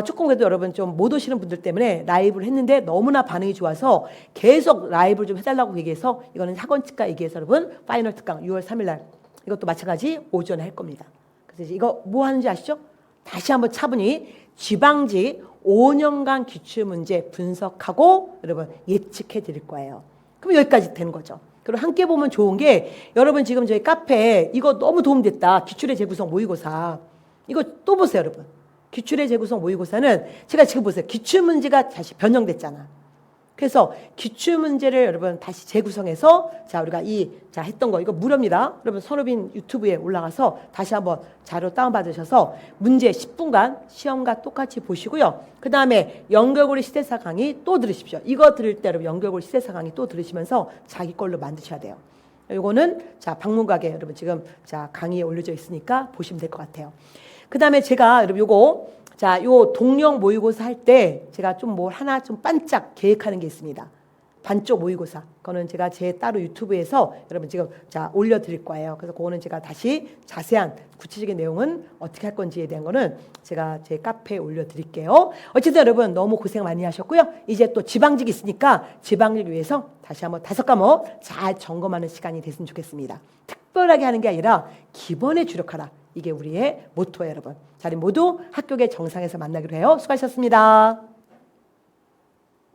조금 그래도 여러분 좀 못 오시는 분들 때문에 라이브를 했는데 너무나 반응이 좋아서 계속 라이브를 좀 해달라고 얘기해서 이거는 학원 측과 얘기해서 여러분 파이널 특강 6월 3일 날 이것도 마찬가지 오전에 할 겁니다. 그래서 이거 뭐 하는지 아시죠? 다시 한번 차분히 지방직 5년간 기출문제 분석하고 여러분 예측해 드릴 거예요. 그럼 여기까지 되는 거죠. 그리고 함께 보면 좋은 게 여러분 지금 저희 카페 이거 너무 도움됐다. 기출의 재구성 모의고사. 이거 또 보세요 여러분. 기출의 재구성 모의고사는 제가 지금 보세요. 기출문제가 다시 변형됐잖아. 그래서 기출문제를 여러분 다시 재구성해서 자 우리가 자 했던 거 이거 무료입니다. 여러분 선우빈 유튜브에 올라가서 다시 한번 자료 다운받으셔서 문제 10분간 시험과 똑같이 보시고요. 그 다음에 연결고리 시대사 강의 또 들으십시오. 이거 들을 때 여러분 연결고리 시대사 강의 또 들으시면서 자기 걸로 만드셔야 돼요. 이거는 자 방문가게 여러분 지금 자 강의에 올려져 있으니까 보시면 될 것 같아요. 그 다음에 제가 여러분 요거 자, 요 동령 모의고사 할 때 제가 좀 뭘 하나 좀 반짝 계획하는 게 있습니다. 반쪽 모의고사. 그거는 제가 제 따로 유튜브에서 여러분 지금 자 올려드릴 거예요. 그래서 그거는 제가 다시 자세한 구체적인 내용은 어떻게 할 건지에 대한 거는 제가 제 카페에 올려드릴게요. 어쨌든 여러분 너무 고생 많이 하셨고요. 이제 또 지방직 있으니까 지방직 위해서 다시 한번 5과목 잘 점검하는 시간이 됐으면 좋겠습니다. 특별하게 하는 게 아니라 기본에 주력하라. 이게 우리의 모토예요, 여러분. 자, 우리 모두 합격의 정상에서 만나기로 해요. 수고하셨습니다.